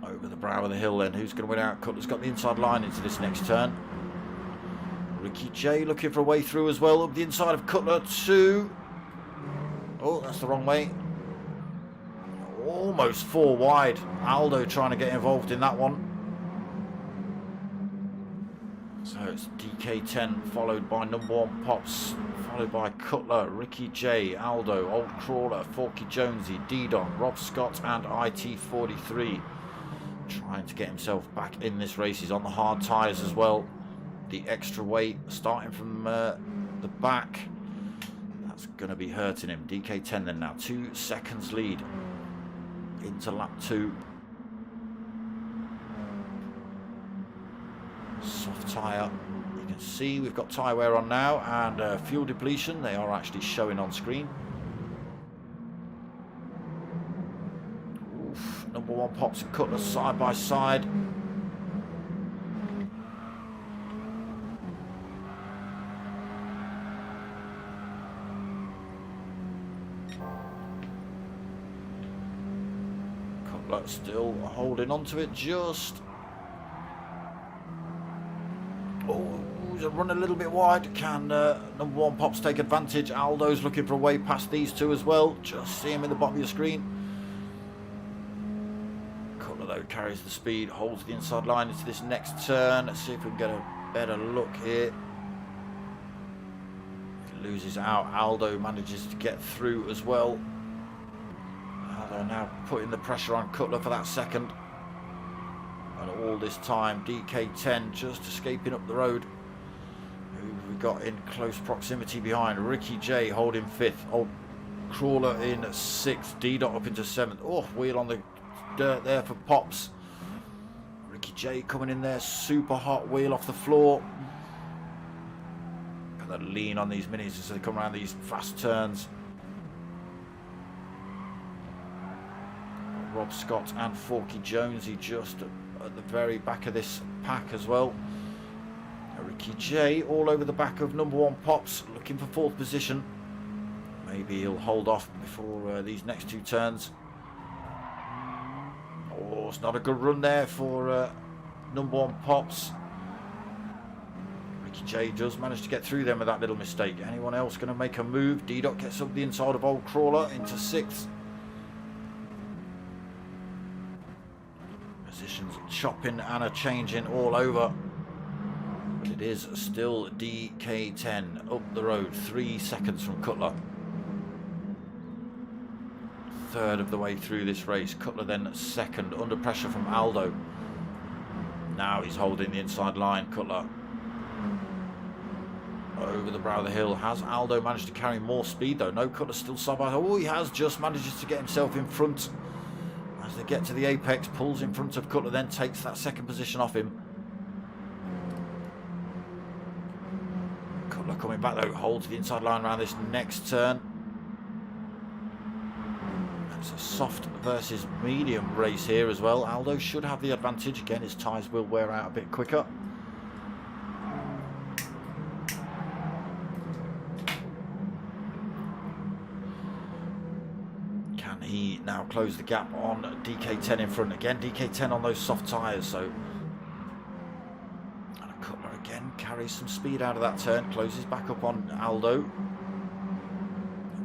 Over the brow of the hill then. Who's going to win out? Cutler's got the inside line into this next turn. Ricky J looking for a way through as well. Up the inside of Cutler too. Oh, that's the wrong way. Almost 4 wide. Aldo trying to get involved in that one. So it's DK10 followed by number 1 Pops, followed by Cutler, Ricky J, Aldo, Old Crawler, Forky Jonesy, D-Don, Rob Scott and IT43. Trying to get himself back in this race. He's on the hard tyres as well. The extra weight starting from the back. That's going to be hurting him. DK10 then now 2 seconds lead into lap 2. Soft tyre. You can see we've got tyre wear on now and fuel depletion. They are actually showing on screen. Oof, number 1 Pops and Cutler side by side. Cutler still holding on to it just. Oh, he's run a little bit wide. Can number one Pops take advantage? Aldo's looking for a way past these two as well. Just see him in the bottom of your screen. Cutler though carries the speed, holds the inside line into this next turn. Let's see if we can get a better look here. He loses out. Aldo manages to get through as well. Aldo now putting the pressure on Cutler for that second. And all this time, DK10 just escaping up the road. Who have we got in close proximity behind? Ricky J holding 5th. Old Crawler in 6th. D-Dot up into 7th. Oh, wheel on the dirt there for Pops. Ricky J coming in there. Super hot wheel off the floor. Got that lean on these minis as they come around these fast turns. Rob Scott and Forky Jonesy just at the very back of this pack as well. Ricky J all over the back of number one Pops, looking for 4th position. Maybe he'll hold off before these next 2 turns. Oh, it's not a good run there for number one Pops. Ricky J does manage to get through them with that little mistake. Anyone else going to make a move? D-Dot gets up the inside of Old Crawler into 6th. Positions chopping and a changing all over. But it is still DK10 up the road, 3 seconds from Cutler. 3rd of the way through this race. Cutler then 2nd, under pressure from Aldo. Now he's holding the inside line. Cutler over the brow of the hill. Has Aldo managed to carry more speed though? No, Cutler still side by. Oh, he has just manages to get himself in front. As they get to the apex, pulls in front of Cutler, then takes that 2nd position off him. Cutler coming back though, holds the inside line around this next turn. It's a soft versus medium race here as well. Aldo should have the advantage. Again, his tyres will wear out a bit quicker. He now closed the gap on DK10 in front. Again, DK10 on those soft tyres, so and Cutler again carries some speed out of that turn, closes back up on Aldo.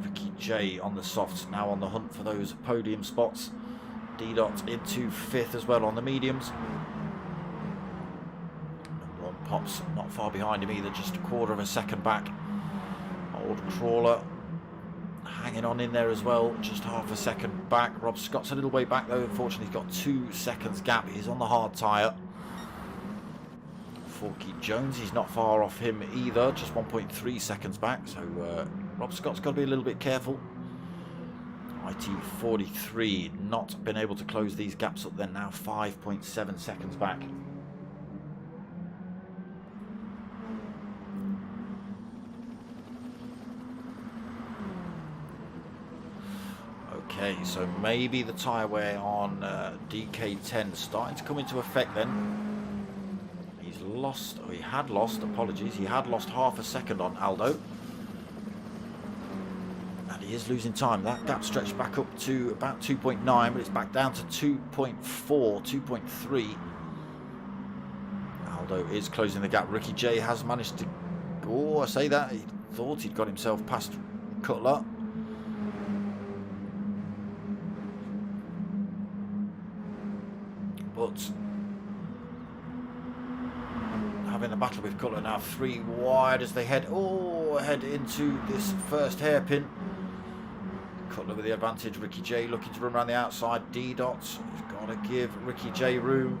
Ricky J on the softs, now on the hunt for those podium spots. D-Dot into 5th as well on the mediums. Number one Pops not far behind him either, just a 1/4 of a second back. Old Crawler hanging on in there as well, just 1/2 a second back. Rob Scott's a little way back though. Unfortunately, he's got 2 seconds gap. He's on the hard tyre. Forky Jones, he's not far off him either, just 1.3 seconds back. So Rob Scott's got to be a little bit careful. IT43 not been able to close these gaps up. They're now 5.7 seconds back. Okay, so maybe the tyre wear on DK10 starting to come into effect then. He's lost, or he had lost, apologies, he had lost 1/2 a second on Aldo. And he is losing time. That gap stretched back up to about 2.9, but it's back down to 2.4, 2.3. Aldo is closing the gap. Ricky J has managed to, oh, I say that, he thought he'd got himself past Cutler. But having a battle with Cutler now, 3 wide as they head into this first hairpin. Cutler with the advantage. Ricky J looking to run around the outside. D-Dots has got to give Ricky J room.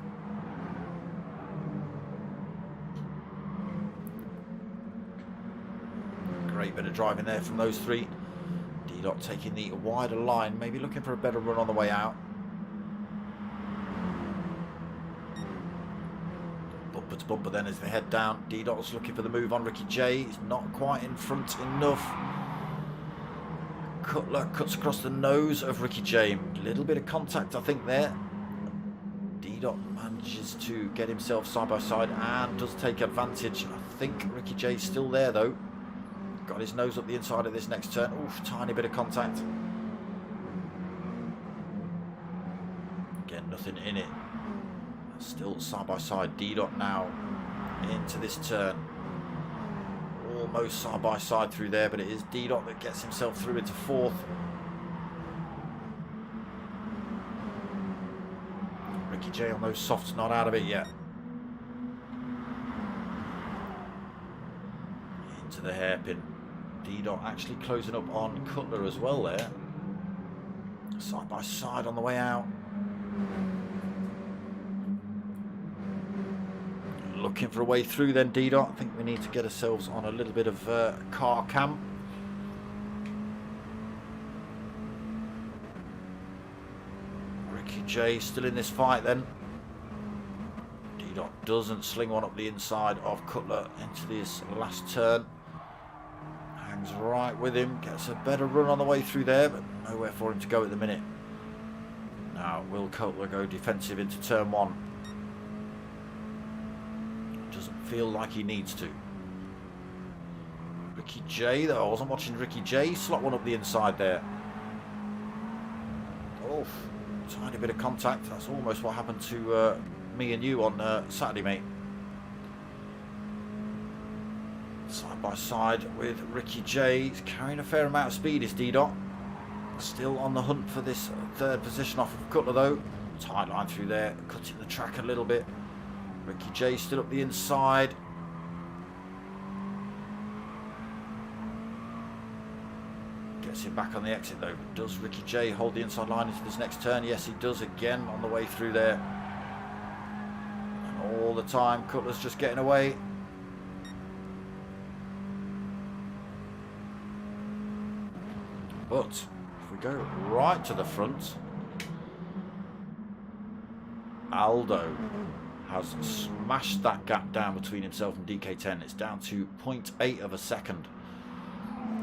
Great bit of driving there from those 3. D-Dot taking the wider line, maybe looking for a better run on the way out. Bumper to bumper then as they head down. D-Dot's looking for the move on Ricky J. He's not quite in front enough. Cutler cuts across the nose of Ricky J. A little bit of contact, I think, there. D-Dot manages to get himself side by side and does take advantage. I think Ricky J's still there, though. Got his nose up the inside of this next turn. Oof, tiny bit of contact. Again, nothing in it. Still side by side. D-Dot now into this turn. Almost side by side through there, but it is D-Dot that gets himself through into fourth. Ricky J on those softs, not out of it yet. Into the hairpin. D-Dot actually closing up on Cutler as well there. Side by side on the way out. Looking for a way through then, D-Dot. I think we need to get ourselves on a little bit of car cam. Ricky J still in this fight then. D-Dot doesn't sling one up the inside of Cutler into this last turn. Hangs right with him, gets a better run on the way through there, but nowhere for him to go at the minute. Now will Cutler go defensive into turn one? Doesn't feel like he needs to. Ricky J though, I wasn't watching Ricky J slot one up the inside there. Oh, tiny bit of contact. That's almost what happened to me and you on Saturday, mate. Side by side with Ricky J. He's carrying a fair amount of speed, is D-Dot. Still on the hunt for this third position off of Cutler though. Tight line through there, cutting the track a little bit. Ricky J still up the inside. Gets him back on the exit though. Does Ricky J hold the inside line into this next turn? Yes, he does again on the way through there. And all the time, Cutler's just getting away. But if we go right to the front, Aldo has smashed that gap down between himself and DK10. It's down to 0.8 of a second.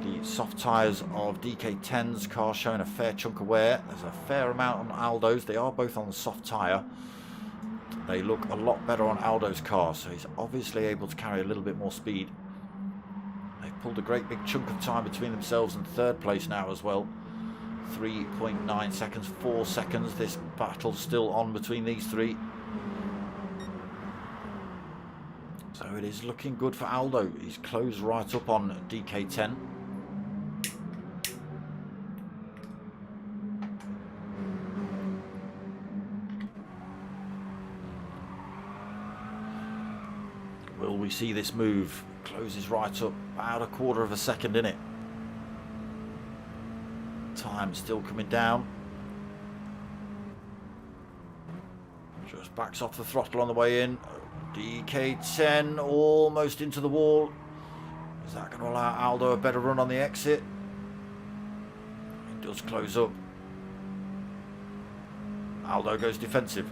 The soft tyres of DK10's car showing a fair chunk of wear. There's a fair amount on Aldo's. They are both on the soft tyre. They look a lot better on Aldo's car, so he's obviously able to carry a little bit more speed. They've pulled a great big chunk of time between themselves and third place now as well. 3.9 seconds, 4 seconds. This battle's still on between these three. So it is looking good for Aldo. He's closed right up on DK10. Will we see this move? Closes right up, about a quarter of a second in it. Time still coming down. Just backs off the throttle on the way in. DK10 almost into the wall. Is that going to allow Aldo a better run on the exit? It does close up. Aldo goes defensive.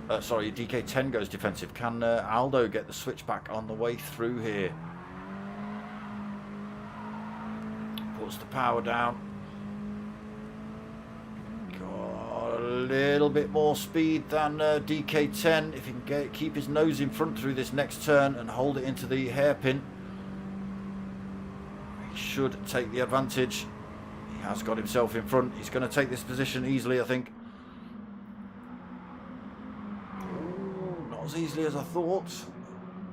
DK10 goes defensive. Can Aldo get the switch back on the way through here? Puts the power down. Got a little bit more speed than DK10. If he can keep his nose in front through this next turn and hold it into the hairpin, he should take the advantage. He has got himself in front. He's going to take this position easily, I think. As easily as I thought.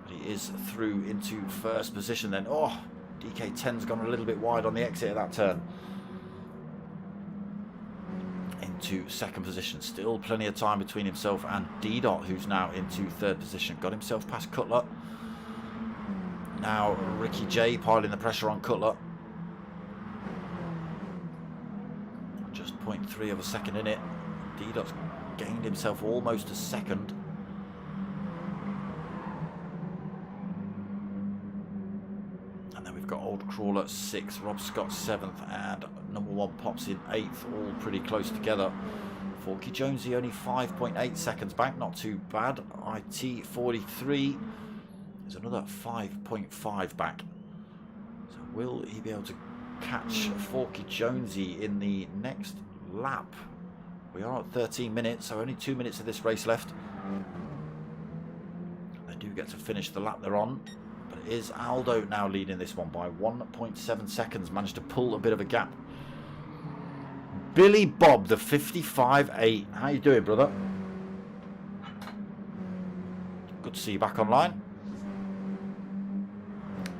He is through into first position then. Oh, DK10's gone a little bit wide on the exit of that turn. Into second position. Still plenty of time between himself and D-Dot, who's now into third position. Got himself past Cutler. Now Ricky J piling the pressure on Cutler. Just 0.3 of a second in it. D-Dot's gained himself almost a second. Old Crawler 6th, Rob Scott 7th, and number 1 Pops in 8th, all pretty close together. Forky Jonesy only 5.8 seconds back, not too bad. IT 43 is another 5.5 back. So will he be able to catch Forky Jonesy in the next lap? We are at 13 minutes, so only 2 minutes of this race left. They do get to finish the lap they're on. But it is Aldo now leading this one by 1.7 seconds. Managed to pull a bit of a gap. Billy Bob, the 55.8. How you doing, brother? Good to see you back online.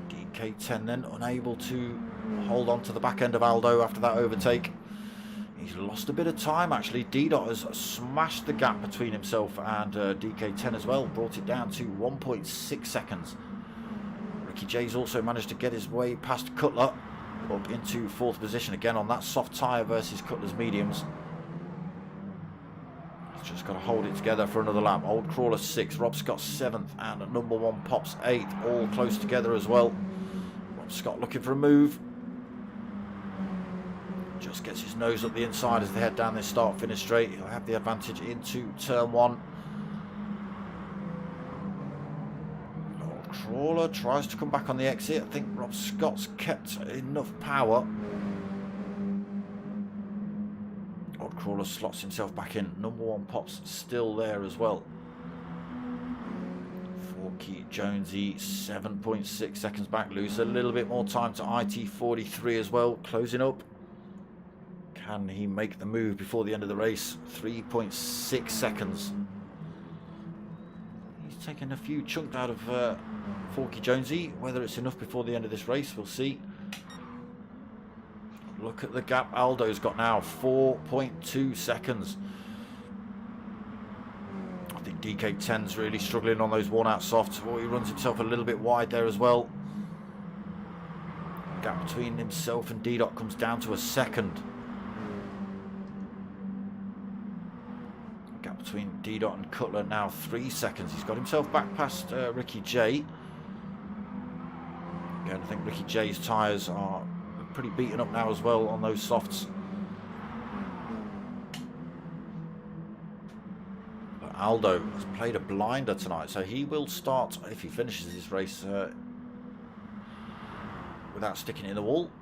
DK10 then unable to hold on to the back end of Aldo after that overtake. He's lost a bit of time actually. D-Dot has smashed the gap between himself and DK10 as well. Brought it down to 1.6 seconds. Ricky J's also managed to get his way past Cutler up into 4th position again on that soft tyre versus Cutler's mediums. He's just got to hold it together for another lap. Old Crawler 6th, Rob Scott 7th, and number 1 Pops 8th, all close together as well. Rob Scott looking for a move. Just gets his nose up the inside as they head down this start-finish straight. He'll have the advantage into turn 1. Old Crawler tries to come back on the exit. I think Rob Scott's kept enough power. Old Crawler slots himself back in. Number 1 Pop's still there as well. Forky Jonesy 7.6 seconds back. Lose a little bit more time to IT43 as well. Closing up. Can he make the move before the end of the race? 3.6 seconds. He's taken a few chunks out of Forky Jonesy. Whether it's enough before the end of this race, we'll see. Look at the gap Aldo's got now. 4.2 seconds. I think DK10's really struggling on those worn out softs. Oh, he runs himself a little bit wide there as well. Gap between himself and D-Dot comes down to a second. Between D-Dot and Cutler now 3 seconds. He's got himself back past Ricky J. Again, I think Ricky J's tyres are pretty beaten up now as well on those softs. But Aldo has played a blinder tonight, so he will start, if he finishes this race without sticking it in the wall,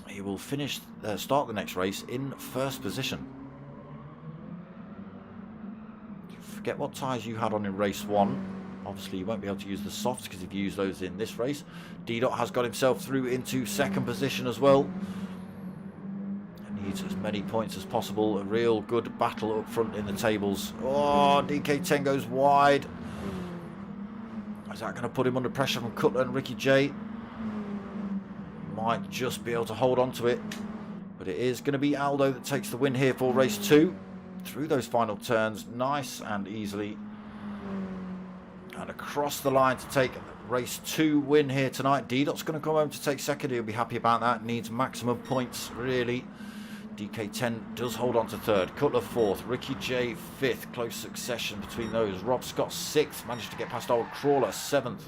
he will start the next race in 1st position. Forget what tyres you had on in race 1. Obviously you won't be able to use the softs because you've used those in this race. D-Dot has got himself through into 2nd position as well. Needs as many points as possible. A real good battle up front in the tables. Oh, DK10 goes wide. Is that going to put him under pressure from Cutler and Ricky J? Might just be able to hold on to it. But it is going to be Aldo that takes the win here for race 2. Through those final turns, nice and easily. And across the line to take race 2 win here tonight. D-Dot's going to come home to take 2nd. He'll be happy about that. Needs maximum points, really. DK10 does hold on to 3rd. Cutler 4th. Ricky J 5th. Close succession between those. Rob Scott 6th. Managed to get past Old Crawler 7th.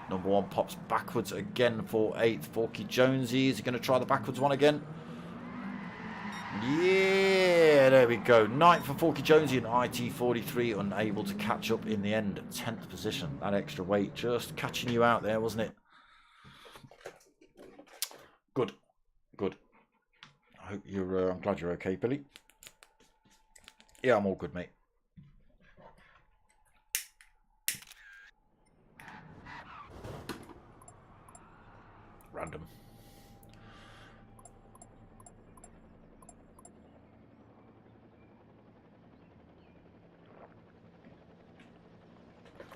Number 1 pops backwards again for 8th. Forky Jonesy. Is he going to try the backwards one again? Yeah, there we go. 9th for Forky Jonesy and IT43 unable to catch up in the end. 10th position. That extra weight just catching you out there, wasn't it? Good. Good. I hope you're, I'm glad you're okay, Billy. Yeah, I'm all good, mate. Random.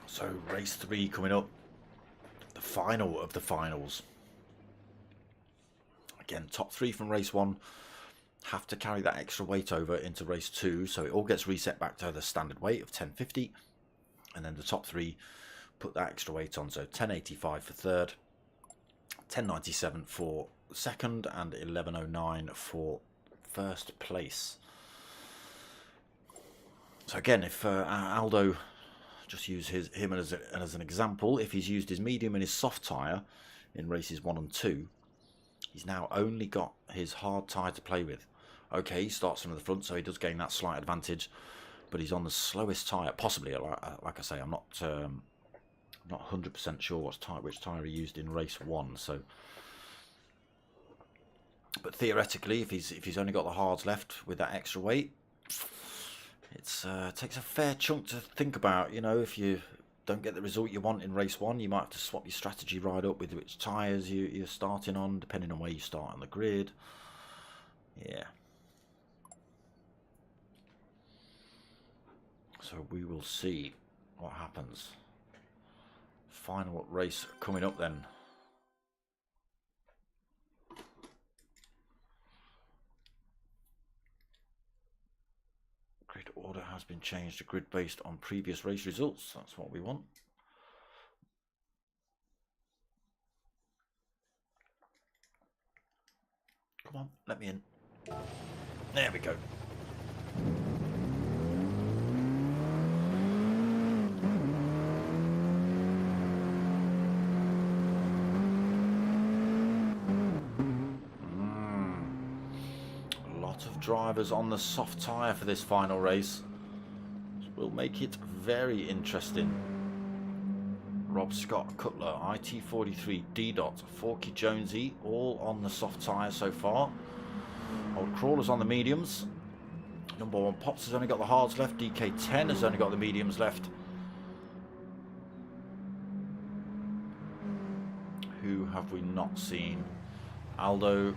So race 3 coming up, the final of the finals. Again, top 3 from race 1 have to carry that extra weight over into race 2, so it all gets reset back to the standard weight of 1050, and then the top 3 put that extra weight on, so 1085 for 3rd, 1097 for 2nd, and 1109 for 1st place. So again, if Aldo, just use him as an example, if he's used his medium and his soft tyre in races 1 and 2, he's now only got his hard tyre to play with. Okay, he starts from the front, so he does gain that slight advantage, but he's on the slowest tyre, possibly. Like I say, I'm not 100% sure which tyre he used in race 1. So, but theoretically, if he's only got the hards left with that extra weight, it takes a fair chunk to think about. You know, if you don't get the result you want in race 1, you might have to swap your strategy right up with which tyres you're starting on, depending on where you start on the grid. Yeah. So we will see what happens. Final race coming up then. Grid order has been changed to grid based on previous race results. That's what we want. Come on, let me in. There we go. A lot of drivers on the soft tyre for this final race. Which will make it very interesting. Rob Scott, Cutler, IT43, D-Dot, Forky Jonesy, all on the soft tyre so far. Old Crawler's on the mediums. Number 1 Pops has only got the hards left. DK10 has only got the mediums left. Who have we not seen? Aldo.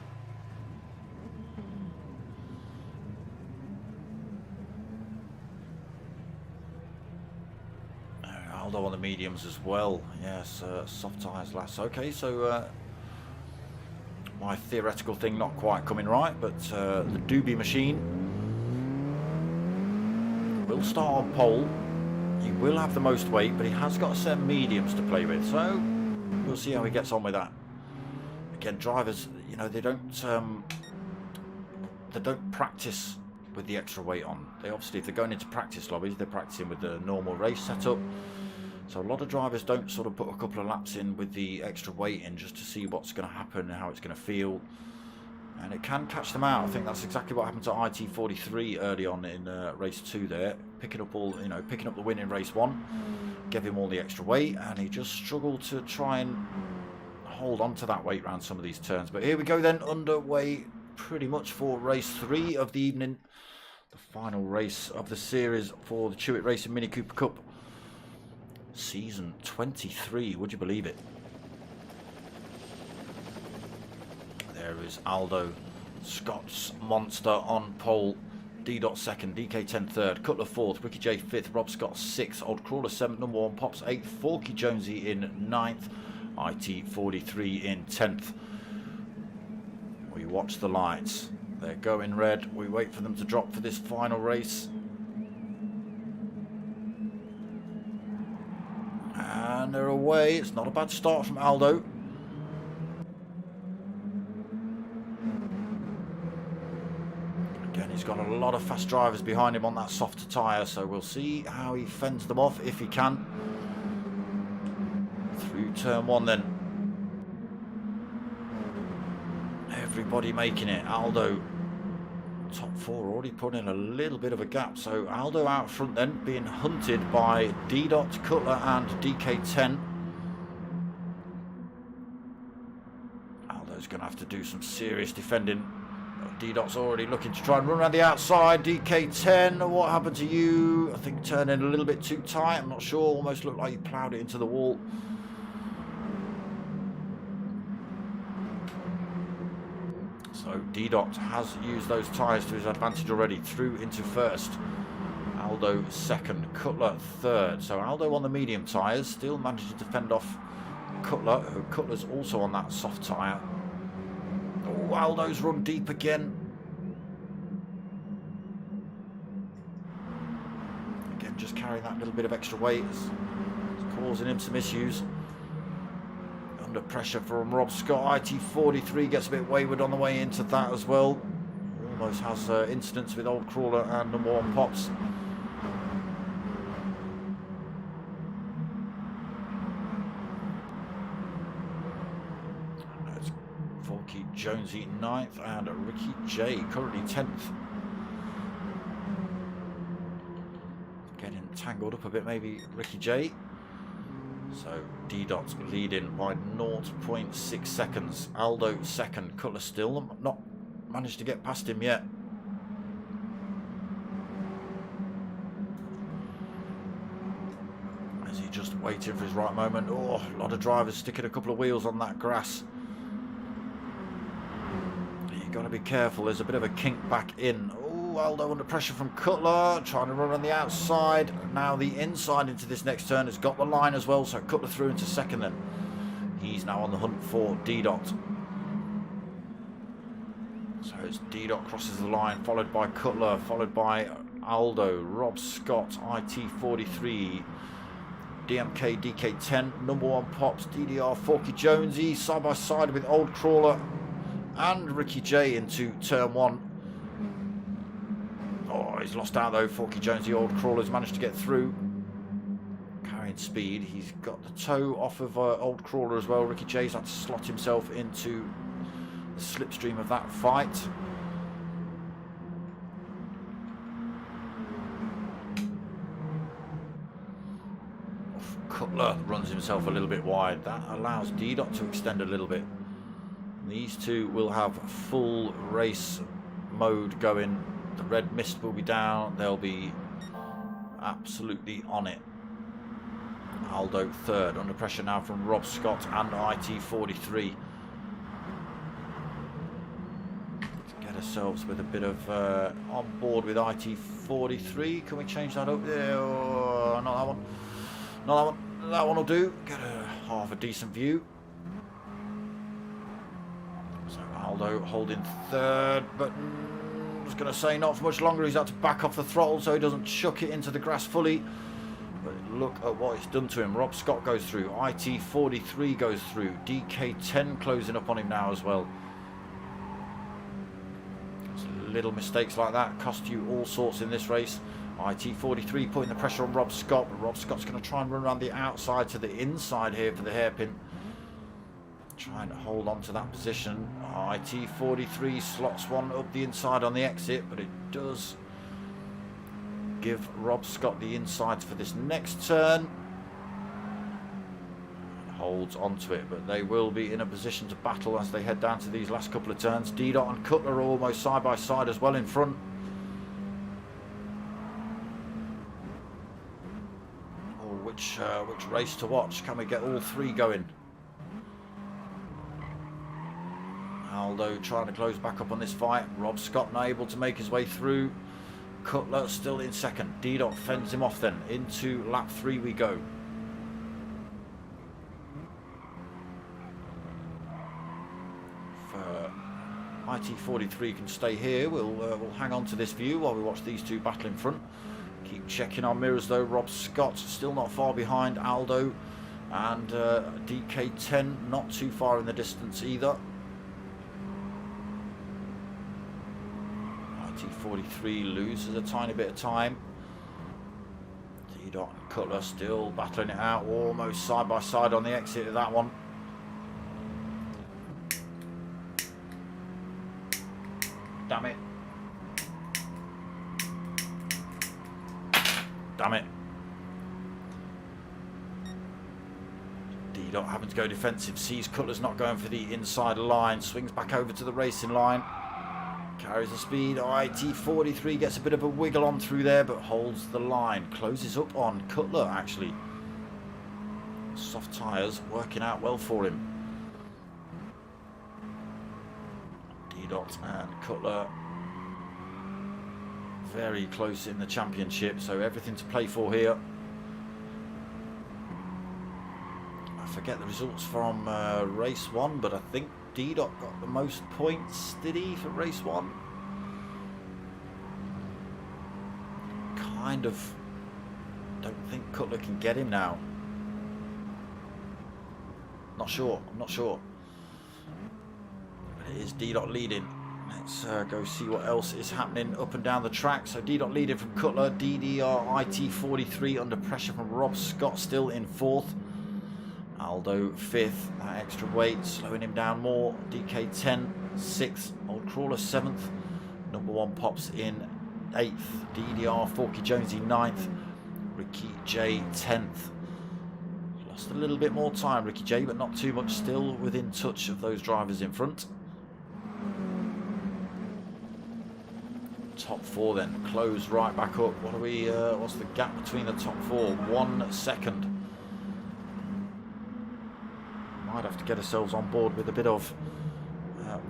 Aldo on the mediums as well. Yes, soft tyres last. Okay, so my theoretical thing not quite coming right, but the Doobie machine will start on pole. He will have the most weight, but he has got some mediums to play with, so we'll see how he gets on with that. Again, drivers, you know, they don't practice with the extra weight on. They obviously, if they're going into practice lobbies, they're practicing with the normal race setup. So a lot of drivers don't sort of put a couple of laps in with the extra weight in just to see what's going to happen and how it's going to feel. And it can catch them out. I think that's exactly what happened to IT43 early on in race 2 there. Picking up the win in race 1. Gave him all the extra weight and he just struggled to try and hold on to that weight around some of these turns. But here we go then, underway pretty much for race 3 of the evening. The final race of the series for the CHEWITT Racing Mini Cooper Cup. Season 23, would you believe it? There is Aldo, Scott's monster on pole, D-Dot second, DK10 third, Cutler fourth, Ricky J fifth, Rob Scott sixth, Old Crawler seventh, number 1 Pops eighth, Forky Jonesy in ninth, IT43 in 10th. We watch the lights, they're going red, we wait for them to drop for this final race. And they're away. It's not a bad start from Aldo. Again, he's got a lot of fast drivers behind him on that softer tyre, so we'll see how he fends them off if he can. Through turn 1 then. Everybody making it. Aldo, top 4, already put in a little bit of a gap. So Aldo out front then, being hunted by D-Dot, Cutler and DK10. Aldo's going to have to do some serious defending. D-Dot's already looking to try and run around the outside. DK10, what happened to you? I think turning a little bit too tight. I'm not sure. Almost looked like you ploughed it into the wall. So D-Dot has used those tyres to his advantage already, through into first. Aldo second, Cutler third. So Aldo on the medium tyres, still managing to fend off Cutler. Cutler's also on that soft tyre. Oh, Aldo's run deep again. Again, just carrying that little bit of extra weight is causing him some issues. Under pressure from Rob Scott. IT43 gets a bit wayward on the way into that as well. Almost has incidents with Old Crawler and number 1 Pops. And it's Forky Jonesy 9th and Ricky J currently 10th. Getting tangled up a bit, maybe Ricky J. So D-Dot's leading by 0.6 seconds. Aldo second, Cutler still not managed to get past him yet. Is he just waiting for his right moment? Oh, a lot of drivers sticking a couple of wheels on that grass. You've got to be careful, there's a bit of a kink back in. Oh, Aldo under pressure from Cutler, trying to run on the outside. Now the inside into this next turn has got the line as well, so Cutler through into second then. He's now on the hunt for D-Dot. So it's D-Dot crosses the line, followed by Cutler, followed by Aldo, Rob Scott, IT43, DMK, DK10, number 1 Pops, DDR, Forky Jonesy, side by side with Old Crawler and Ricky J into turn 1. Oh, he's lost out though, Forky Jonesy. Old Crawler's managed to get through. Carrying speed. He's got the toe off of Old Crawler as well. Ricky J's had to slot himself into the slipstream of that fight. Cutler runs himself a little bit wide. That allows D-Dot to extend a little bit. These two will have full race mode going. The red mist will be down. They'll be absolutely on it. Aldo third, under pressure now from Rob Scott and IT43. Let's get ourselves with a bit of on board with IT43. Can we change that up? Oh, not that one. Not that one. That one will do. Get a half a decent view. So Aldo holding third, but I was going to say not for much longer. He's had to back off the throttle so he doesn't chuck it into the grass fully. But look at what it's done to him. Rob Scott goes through. IT43 goes through. DK10 closing up on him now as well. Little mistakes like that cost you all sorts in this race. IT43 putting the pressure on Rob Scott, but Rob Scott's going to try and run around the outside to the inside here for the hairpin. Trying to hold on to that position. IT43 slots one up the inside on the exit, but it does give Rob Scott the insides for this next turn. Holds onto it, but they will be in a position to battle as they head down to these last couple of turns. D-Dot and Cutler are almost side by side as well in front. Which race to watch? Can we get all three going? Aldo trying to close back up on this fight. Rob Scott not able to make his way through. Cutler still in second. D-Dot fends him off then. Into lap 3 we go. If IT43 can stay here, we'll hang on to this view while we watch these two battle in front. Keep checking our mirrors though. Rob Scott still not far behind Aldo, and DK10 not too far in the distance either. IT43 loses a tiny bit of time. D-Dot and Cutler still battling it out, almost side by side on the exit of that one. Damn it. Damn it. D-Dot having to go defensive. Sees Cutler's not going for the inside line. Swings back over to the racing line. Carries the speed. IT43 gets a bit of a wiggle on through there, but holds the line. Closes up on Cutler, actually. Soft tyres working out well for him. D-Dot and Cutler very close in the championship, so everything to play for here. I forget the results from race 1, but I think D-Dot got the most points, did he, for race 1? Kind of don't think Cutler can get him now. Not sure, I'm not sure. But it is D-Dot leading. Let's go see what else is happening up and down the track. So D-Dot leading from Cutler. DDR IT43 under pressure from Rob Scott, still in 4th. Aldo 5th. That extra weight slowing him down more. DK10 6th. Old Crawler 7th. Number 1 Pops in 8th. DDR Forky Jonesy 9th. Ricky J 10th. Lost a little bit more time, Ricky J, but not too much. Still within touch of those drivers in front. Top 4 then close right back up. What are we? What's the gap between the top 4? 1 second. Might have to get ourselves on board with a bit of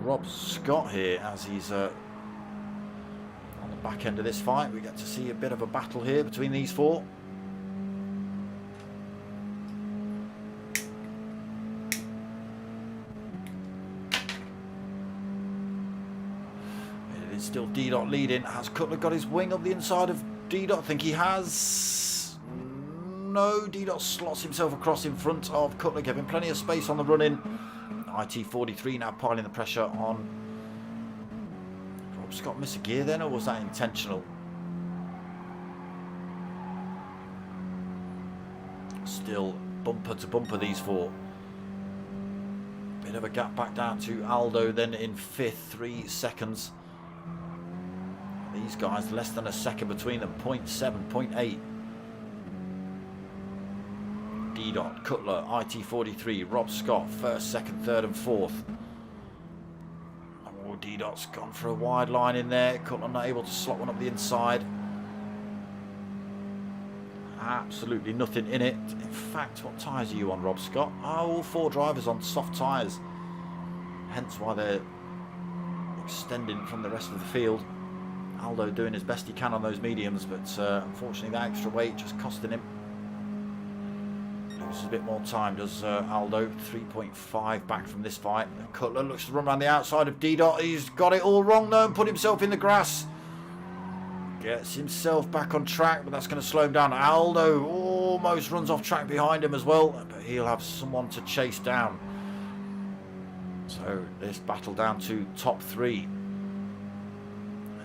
Rob Scott here as he's on the back end of this fight. We get to see a bit of a battle here between these four. It is still D-Dot leading. Has Cutler got his wing up the inside of D-Dot? I think he has. No, D-Dot slots himself across in front of Cutler, giving plenty of space on the run-in. IT43 now piling the pressure on. Rob Scott miss a gear then, or was that intentional? Still bumper to bumper, these four. Bit of a gap back down to Aldo then in 5th, 3 seconds. These guys less than a second between them, 0.7, 0.8. D-Dot, Cutler, IT43, Rob Scott, 1st, 2nd, 3rd and 4th. Oh, D-Dot's gone for a wide line in there. Cutler not able to slot one up the inside. Absolutely nothing in it. In fact, what tyres are you on, Rob Scott? Oh, all 4 drivers on soft tyres. Hence why they're extending from the rest of the field. Aldo doing his best he can on those mediums, but unfortunately that extra weight just costing him. Loses a bit more time, does Aldo. 3.5 back from this fight. Cutler looks to run around the outside of D-Dot. He's got it all wrong though and put himself in the grass. Gets himself back on track, but that's going to slow him down. Aldo almost runs off track behind him as well, but he'll have someone to chase down. So this battle down to top 3.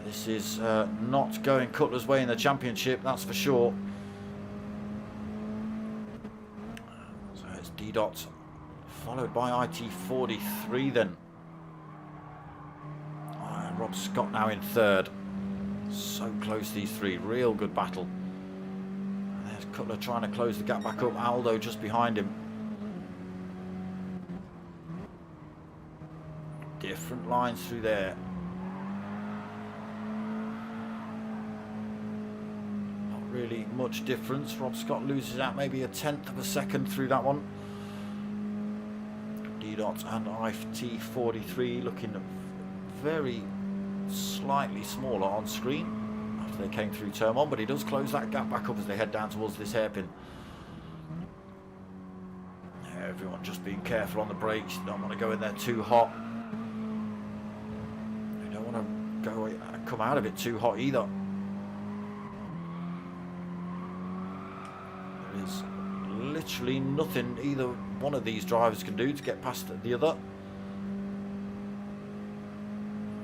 This is not going Cutler's way in the championship, that's for sure. So it's D-Dot, followed by IT43 then. Rob Scott now in 3rd. So close, these 3. Real good battle. And there's Cutler trying to close the gap back up. Aldo just behind him. Different lines through there. Really much difference. Rob Scott loses out maybe a 1/10 of a second through that one. D-Dot and IT43 looking very slightly smaller on screen after they came through turn 1, but he does close that gap back up as they head down towards this hairpin. Everyone just being careful on the brakes. You don't want to go in there too hot. You don't want to come out of it too hot either. There's literally nothing either one of these drivers can do to get past the other.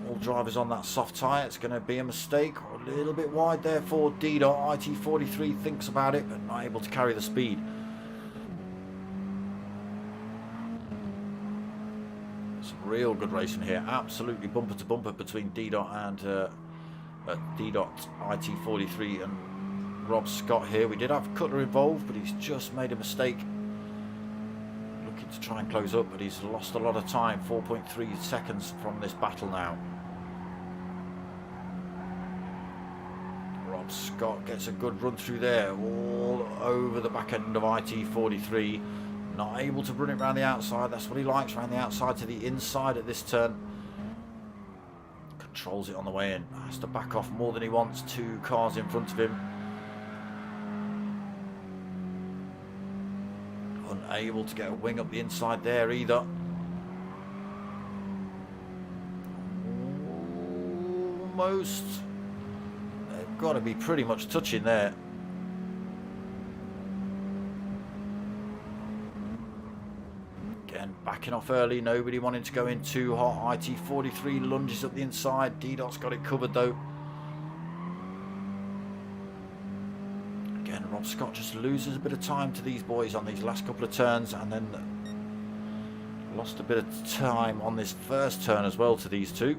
All drivers on that soft tyre. It's going to be a mistake, or a little bit wide there for D-Dot. IT43 thinks about it, but not able to carry the speed. Some real good racing here. Absolutely bumper to bumper between D-Dot and D-Dot, IT43 and Rob Scott here. We did have Cutler involved, but he's just made a mistake. Looking to try and close up, but he's lost a lot of time. 4.3 seconds from this battle now. Rob Scott gets a good run through there, all over the back end of IT43. Not able to run it around the outside. That's what he likes, around the outside to the inside at this turn. Controls it on the way in. Has to back off more than he wants. 2 cars in front of him. Unable to get a wing up the inside there either. Almost. They've got to be pretty much touching there. Again, backing off early. Nobody wanting to go in too hot. IT43 lunges up the inside. D-Dot's got it covered though. Rob Scott just loses a bit of time to these boys on these last couple of turns, and then lost a bit of time on this first turn as well to these two.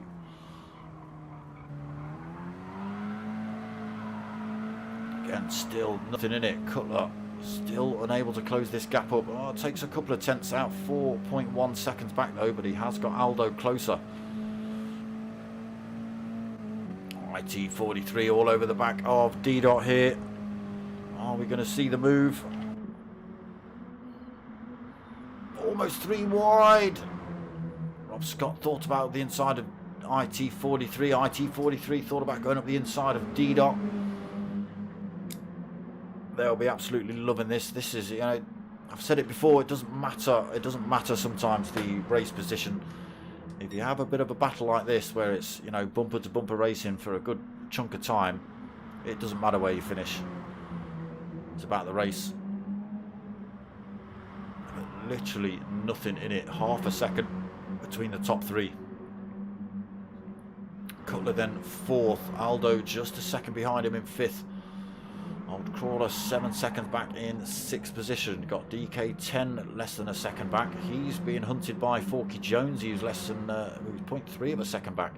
Again, still nothing in it. Cutler still unable to close this gap up. Oh, it takes a couple of tenths out. 4.1 seconds back though, but he has got Aldo closer. IT43 all over the back of D-Dot here. Are we going to see the move? Almost 3 wide. Rob Scott thought about the inside of IT43. IT43 thought about going up the inside of D-Dot. They'll be absolutely loving this. This is, you know, I've said it before, it doesn't matter. It doesn't matter sometimes the race position. If you have a bit of a battle like this where it's, you know, bumper to bumper racing for a good chunk of time, it doesn't matter where you finish. It's about the race. Literally nothing in it. Half a second between the top three. Cutler then fourth. Aldo just a second behind him in fifth. Old Crawler 7 seconds back in sixth position. Got DK 10 less than a second back. He's being hunted by Forky Jones. He was less than 0.3 of a second back.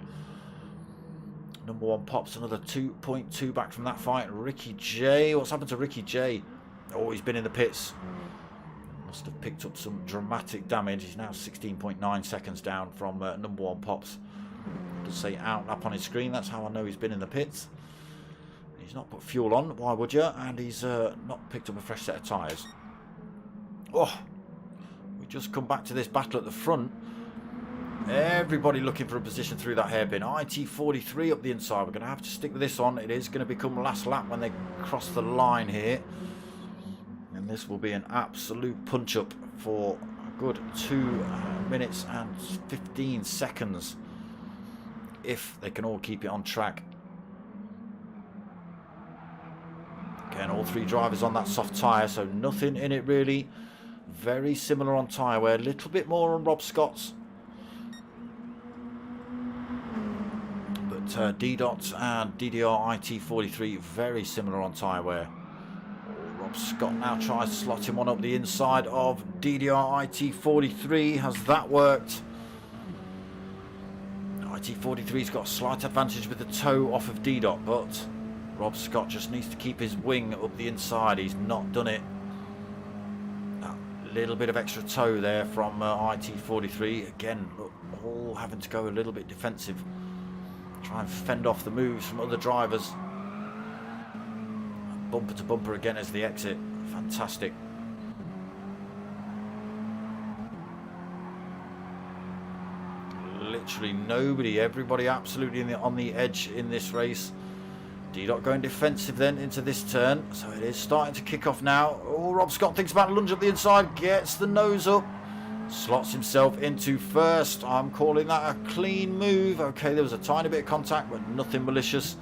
Number one Pops another 2.2 back from that fight. Ricky J. What's happened to Ricky J? Oh, he's been in the pits. Must have picked up some dramatic damage. He's now 16.9 seconds down from number one Pops. It does say out up on his screen. That's how I know he's been in the pits. He's not put fuel on, why would you? And he's not picked up a fresh set of tyres. Oh, we just come back to this battle at the front. Everybody looking for a position through that hairpin. IT43 up the inside. We're going to have to stick with this on. It is going to become last lap when they cross the line here. And this will be an absolute punch-up for a good 2 minutes and 15 seconds. If they can all keep it on track. Again, all three drivers on that soft tyre, so nothing in it really. Very similar on tyre wear, a little bit more on Rob Scott's. But D-Dot and DDR IT43 very similar on tyre wear. Rob Scott now tries to slot him one up the inside of DDR IT43. Has that worked? IT43's got a slight advantage with the toe off of D-Dot, but Rob Scott just needs to keep his wing up the inside. He's not done it. That little bit of extra toe there from IT43. Again, look, all having to go a little bit defensive. Try and fend off the moves from other drivers. Bumper to bumper again as the exit. Fantastic. Literally nobody, everybody absolutely on the edge in this race. D-Dot going defensive then into this turn, so it is starting to kick off now. Oh, Rob Scott thinks about a lunge up the inside, gets the nose up, slots himself into first. I'm calling that a clean move. Okay, there was a tiny bit of contact, but nothing malicious.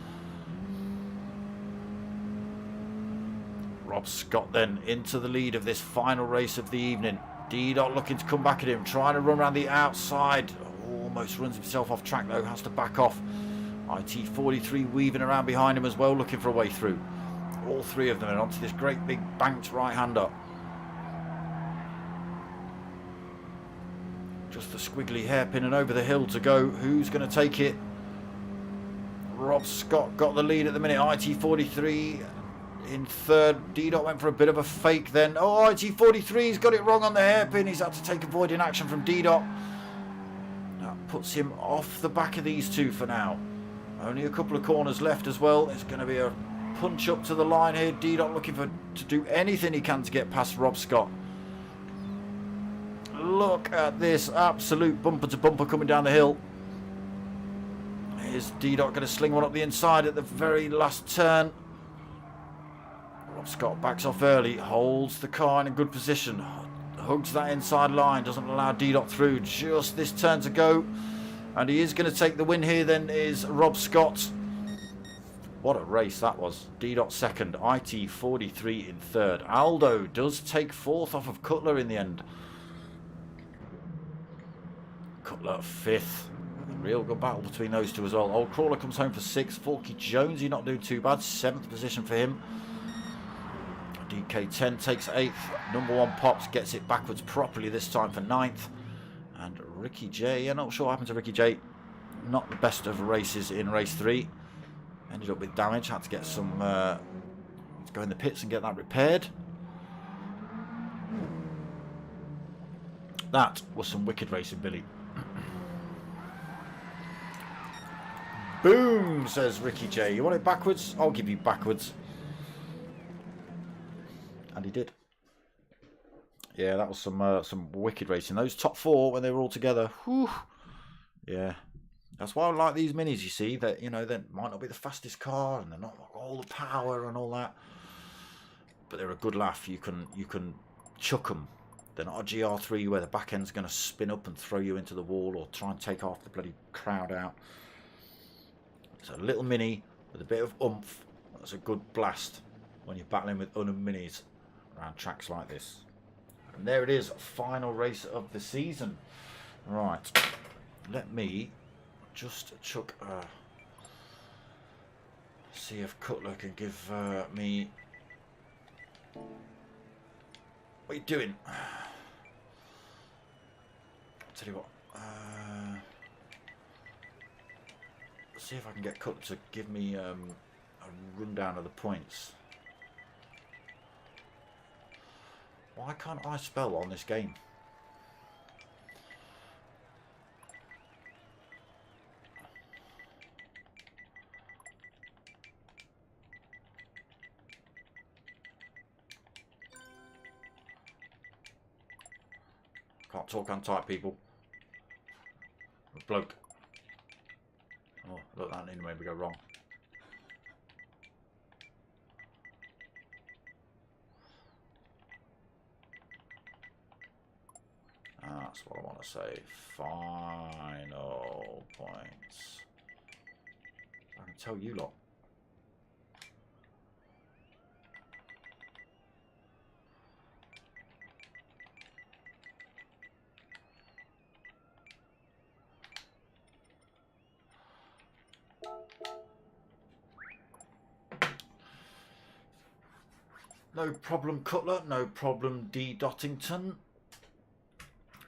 Rob Scott then into the lead of this final race of the evening. D-Dot looking to come back at him, trying to run around the outside. Almost runs himself off track though, has to back off. IT43 weaving around behind him as well, looking for a way through. All three of them are onto this great big banked right-hander. Just the squiggly hairpin and over the hill to go. Who's going to take it? Rob Scott got the lead at the minute. IT43 in third. D-Dot went for a bit of a fake then. Oh, IT43's got it wrong on the hairpin. He's had to take avoiding action from D-Dot. That puts him off the back of these two for now. Only a couple of corners left as well. It's going to be a punch up to the line here. D-Dot looking to do anything he can to get past Rob Scott. Look at this absolute bumper to bumper coming down the hill. Is D-Dot going to sling one up the inside at the very last turn? Rob Scott backs off early, holds the car in a good position, hugs that inside line, doesn't allow D-Dot through. Just this turn to go. And he is going to take the win here then is Rob Scott. What a race that was. D-Dot second, IT43 in third. Aldo does take fourth off of Cutler in the end. Cutler fifth. Real good battle between those two as well. Old Crawler comes home for sixth. Forky Jones, he's not doing too bad. Seventh position for him. DK10 takes eighth. Number one Pops gets it backwards properly this time for ninth. And Ricky J, I'm not sure what happened to Ricky J. Not the best of races in race 3. Ended up with damage. Had to get some, to go in the pits and get that repaired. That was some wicked racing, Billy. Boom, says Ricky J. You want it backwards? I'll give you backwards. And he did. Yeah, that was some wicked racing. Those top four, when they were all together, whew, yeah, That's why I like these minis, you see, that, you know, they might not be the fastest car and they're not all the power and all that, but they're a good laugh. You can chuck them. They're not a GR3 where the back end's going to spin up and throw you into the wall or try and take half the bloody crowd out. It's a little mini with a bit of oomph. That's a good blast when you're battling with other minis around tracks like this. And there it is, final race of the season. Right, let me just chuck see if Cutler can give me. What are you doing? I'll tell you what, see if I can get Cutler to give me a rundown of the points. Why can't I spell on this game? Can't talk, can't type, people. A bloke. Oh, look, that didn't maybe go wrong. That's what I want to say. Final points. I can tell you lot. No problem, Cutler. No problem, D. Dottington.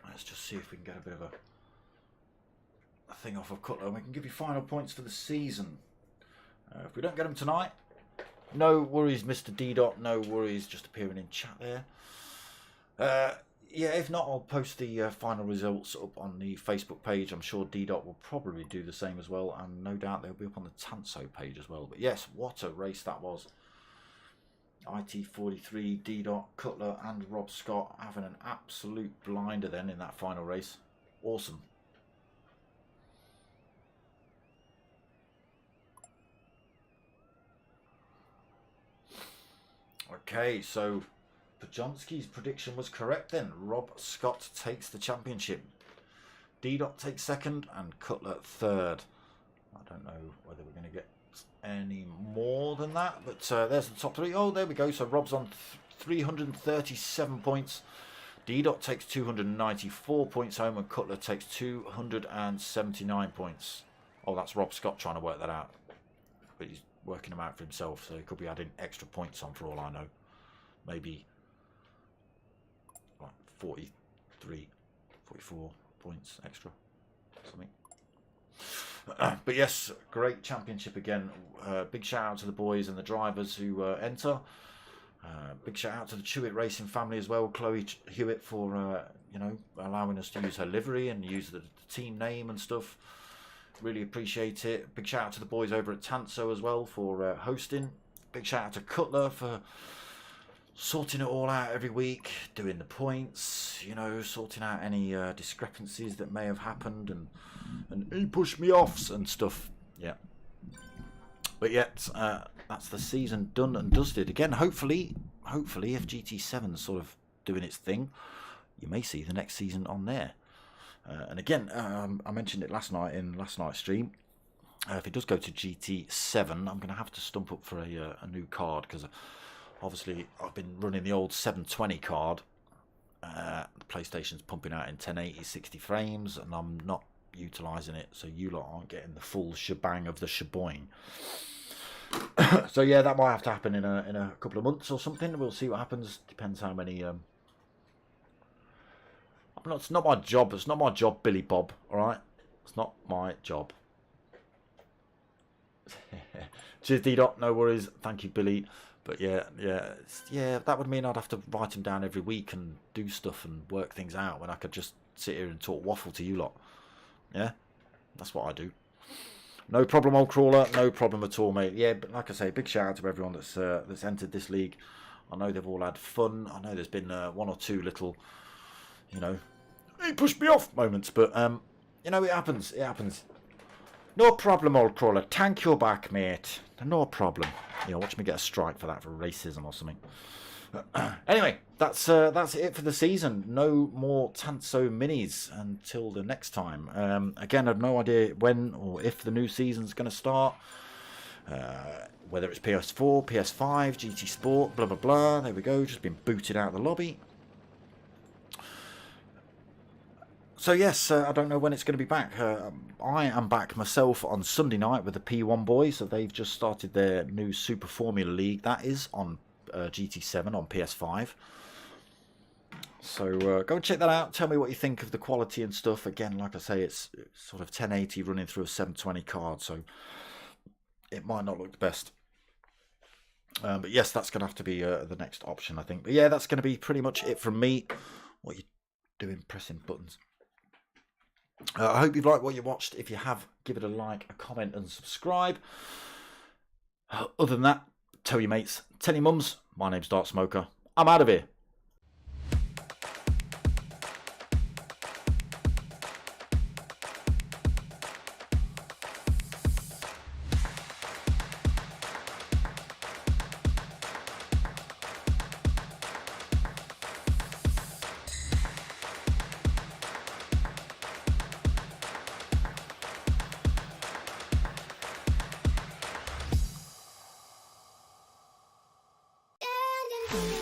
Let's just see if we can get a bit of a thing off of Cutler. We can give you final points for the season. If we don't get them tonight, no worries, Mr. D. Dot. No worries, just appearing in chat there. Yeah, if not, I'll post the final results up on the Facebook page. I'm sure D. Dot will probably do the same as well, and no doubt they'll be up on the TANSO page as well. But yes, what a race that was. IT43, D. Dot, Cutler and Rob Scott having an absolute blinder then in that final race. Awesome. Okay, so Pajonski's prediction was correct then. Rob Scott takes the championship. D. Dot takes second and Cutler third. I don't know whether we're going to get any more than that, but there's the top three. Oh, there we go. So Rob's on 337 points. D. Dot takes 294 points home and Cutler takes 279 points. Oh, that's Rob Scott trying to work that out, but he's working them out for himself, so he could be adding extra points on for all I know. Maybe like 43, 44 points extra, something. But yes, great championship again. Big shout out to the boys and the drivers who enter. Big shout out to the CHEWITT Racing family as well. Chloe Hewitt for you know, allowing us to use her livery and use the team name and stuff. Really appreciate it. Big shout out to the boys over at TANSO as well for hosting. Big shout out to Cutler for sorting it all out every week, doing the points, you know, sorting out any discrepancies that may have happened, and he pushed me offs and stuff. Yeah. But yet, that's the season done and dusted. Again, hopefully, if GT7's sort of doing its thing, you may see the next season on there. And again, I mentioned it last night in last night's stream. If it does go to GT7, I'm going to have to stump up for a new card, because obviously I've been running the old 720 card. The PlayStation's pumping out in 1080 60 frames, and I'm not utilising it, so you lot aren't getting the full shebang of the sheboing. So yeah, that might have to happen in a couple of months or something. We'll see what happens. Depends how many. It's not my job. It's not my job, Billy Bob. All right, it's not my job. Cheers, D. Dot. No worries. Thank you, Billy. But yeah, that would mean I'd have to write them down every week and do stuff and work things out, when I could just sit here and talk waffle to you lot. Yeah, that's what I do. No problem, old crawler. No problem at all, mate. Yeah, but like I say, big shout out to everyone that's entered this league. I know they've all had fun. I know there's been one or two little, you know, he pushed me off moments, but you know, it happens. It happens. No problem, old crawler. Tank your back, mate. No problem. Yeah, watch me get a strike for that, for racism or something. Anyway, that's it for the season. No more TANSO minis until the next time. Again, I have no idea when or if the new season's going to start. Whether it's PS4, PS5, GT Sport, blah blah blah. There we go. Just been booted out of the lobby. So yes, I don't know when it's going to be back. I am back myself on Sunday night with the P1 boys. So they've just started their new Super Formula League. That is on GT7 on PS5. So go and check that out. Tell me what you think of the quality and stuff. Again, like I say, it's sort of 1080 running through a 720 card, so it might not look the best. But yes, that's going to have to be the next option, I think. But yeah, that's going to be pretty much it from me. What are you doing pressing buttons? I hope you've liked what you watched. If you have, give it a like, a comment and subscribe. Other than that, tell your mates, tell your mums. My name's Dark Smoker. I'm out of here. Yeah.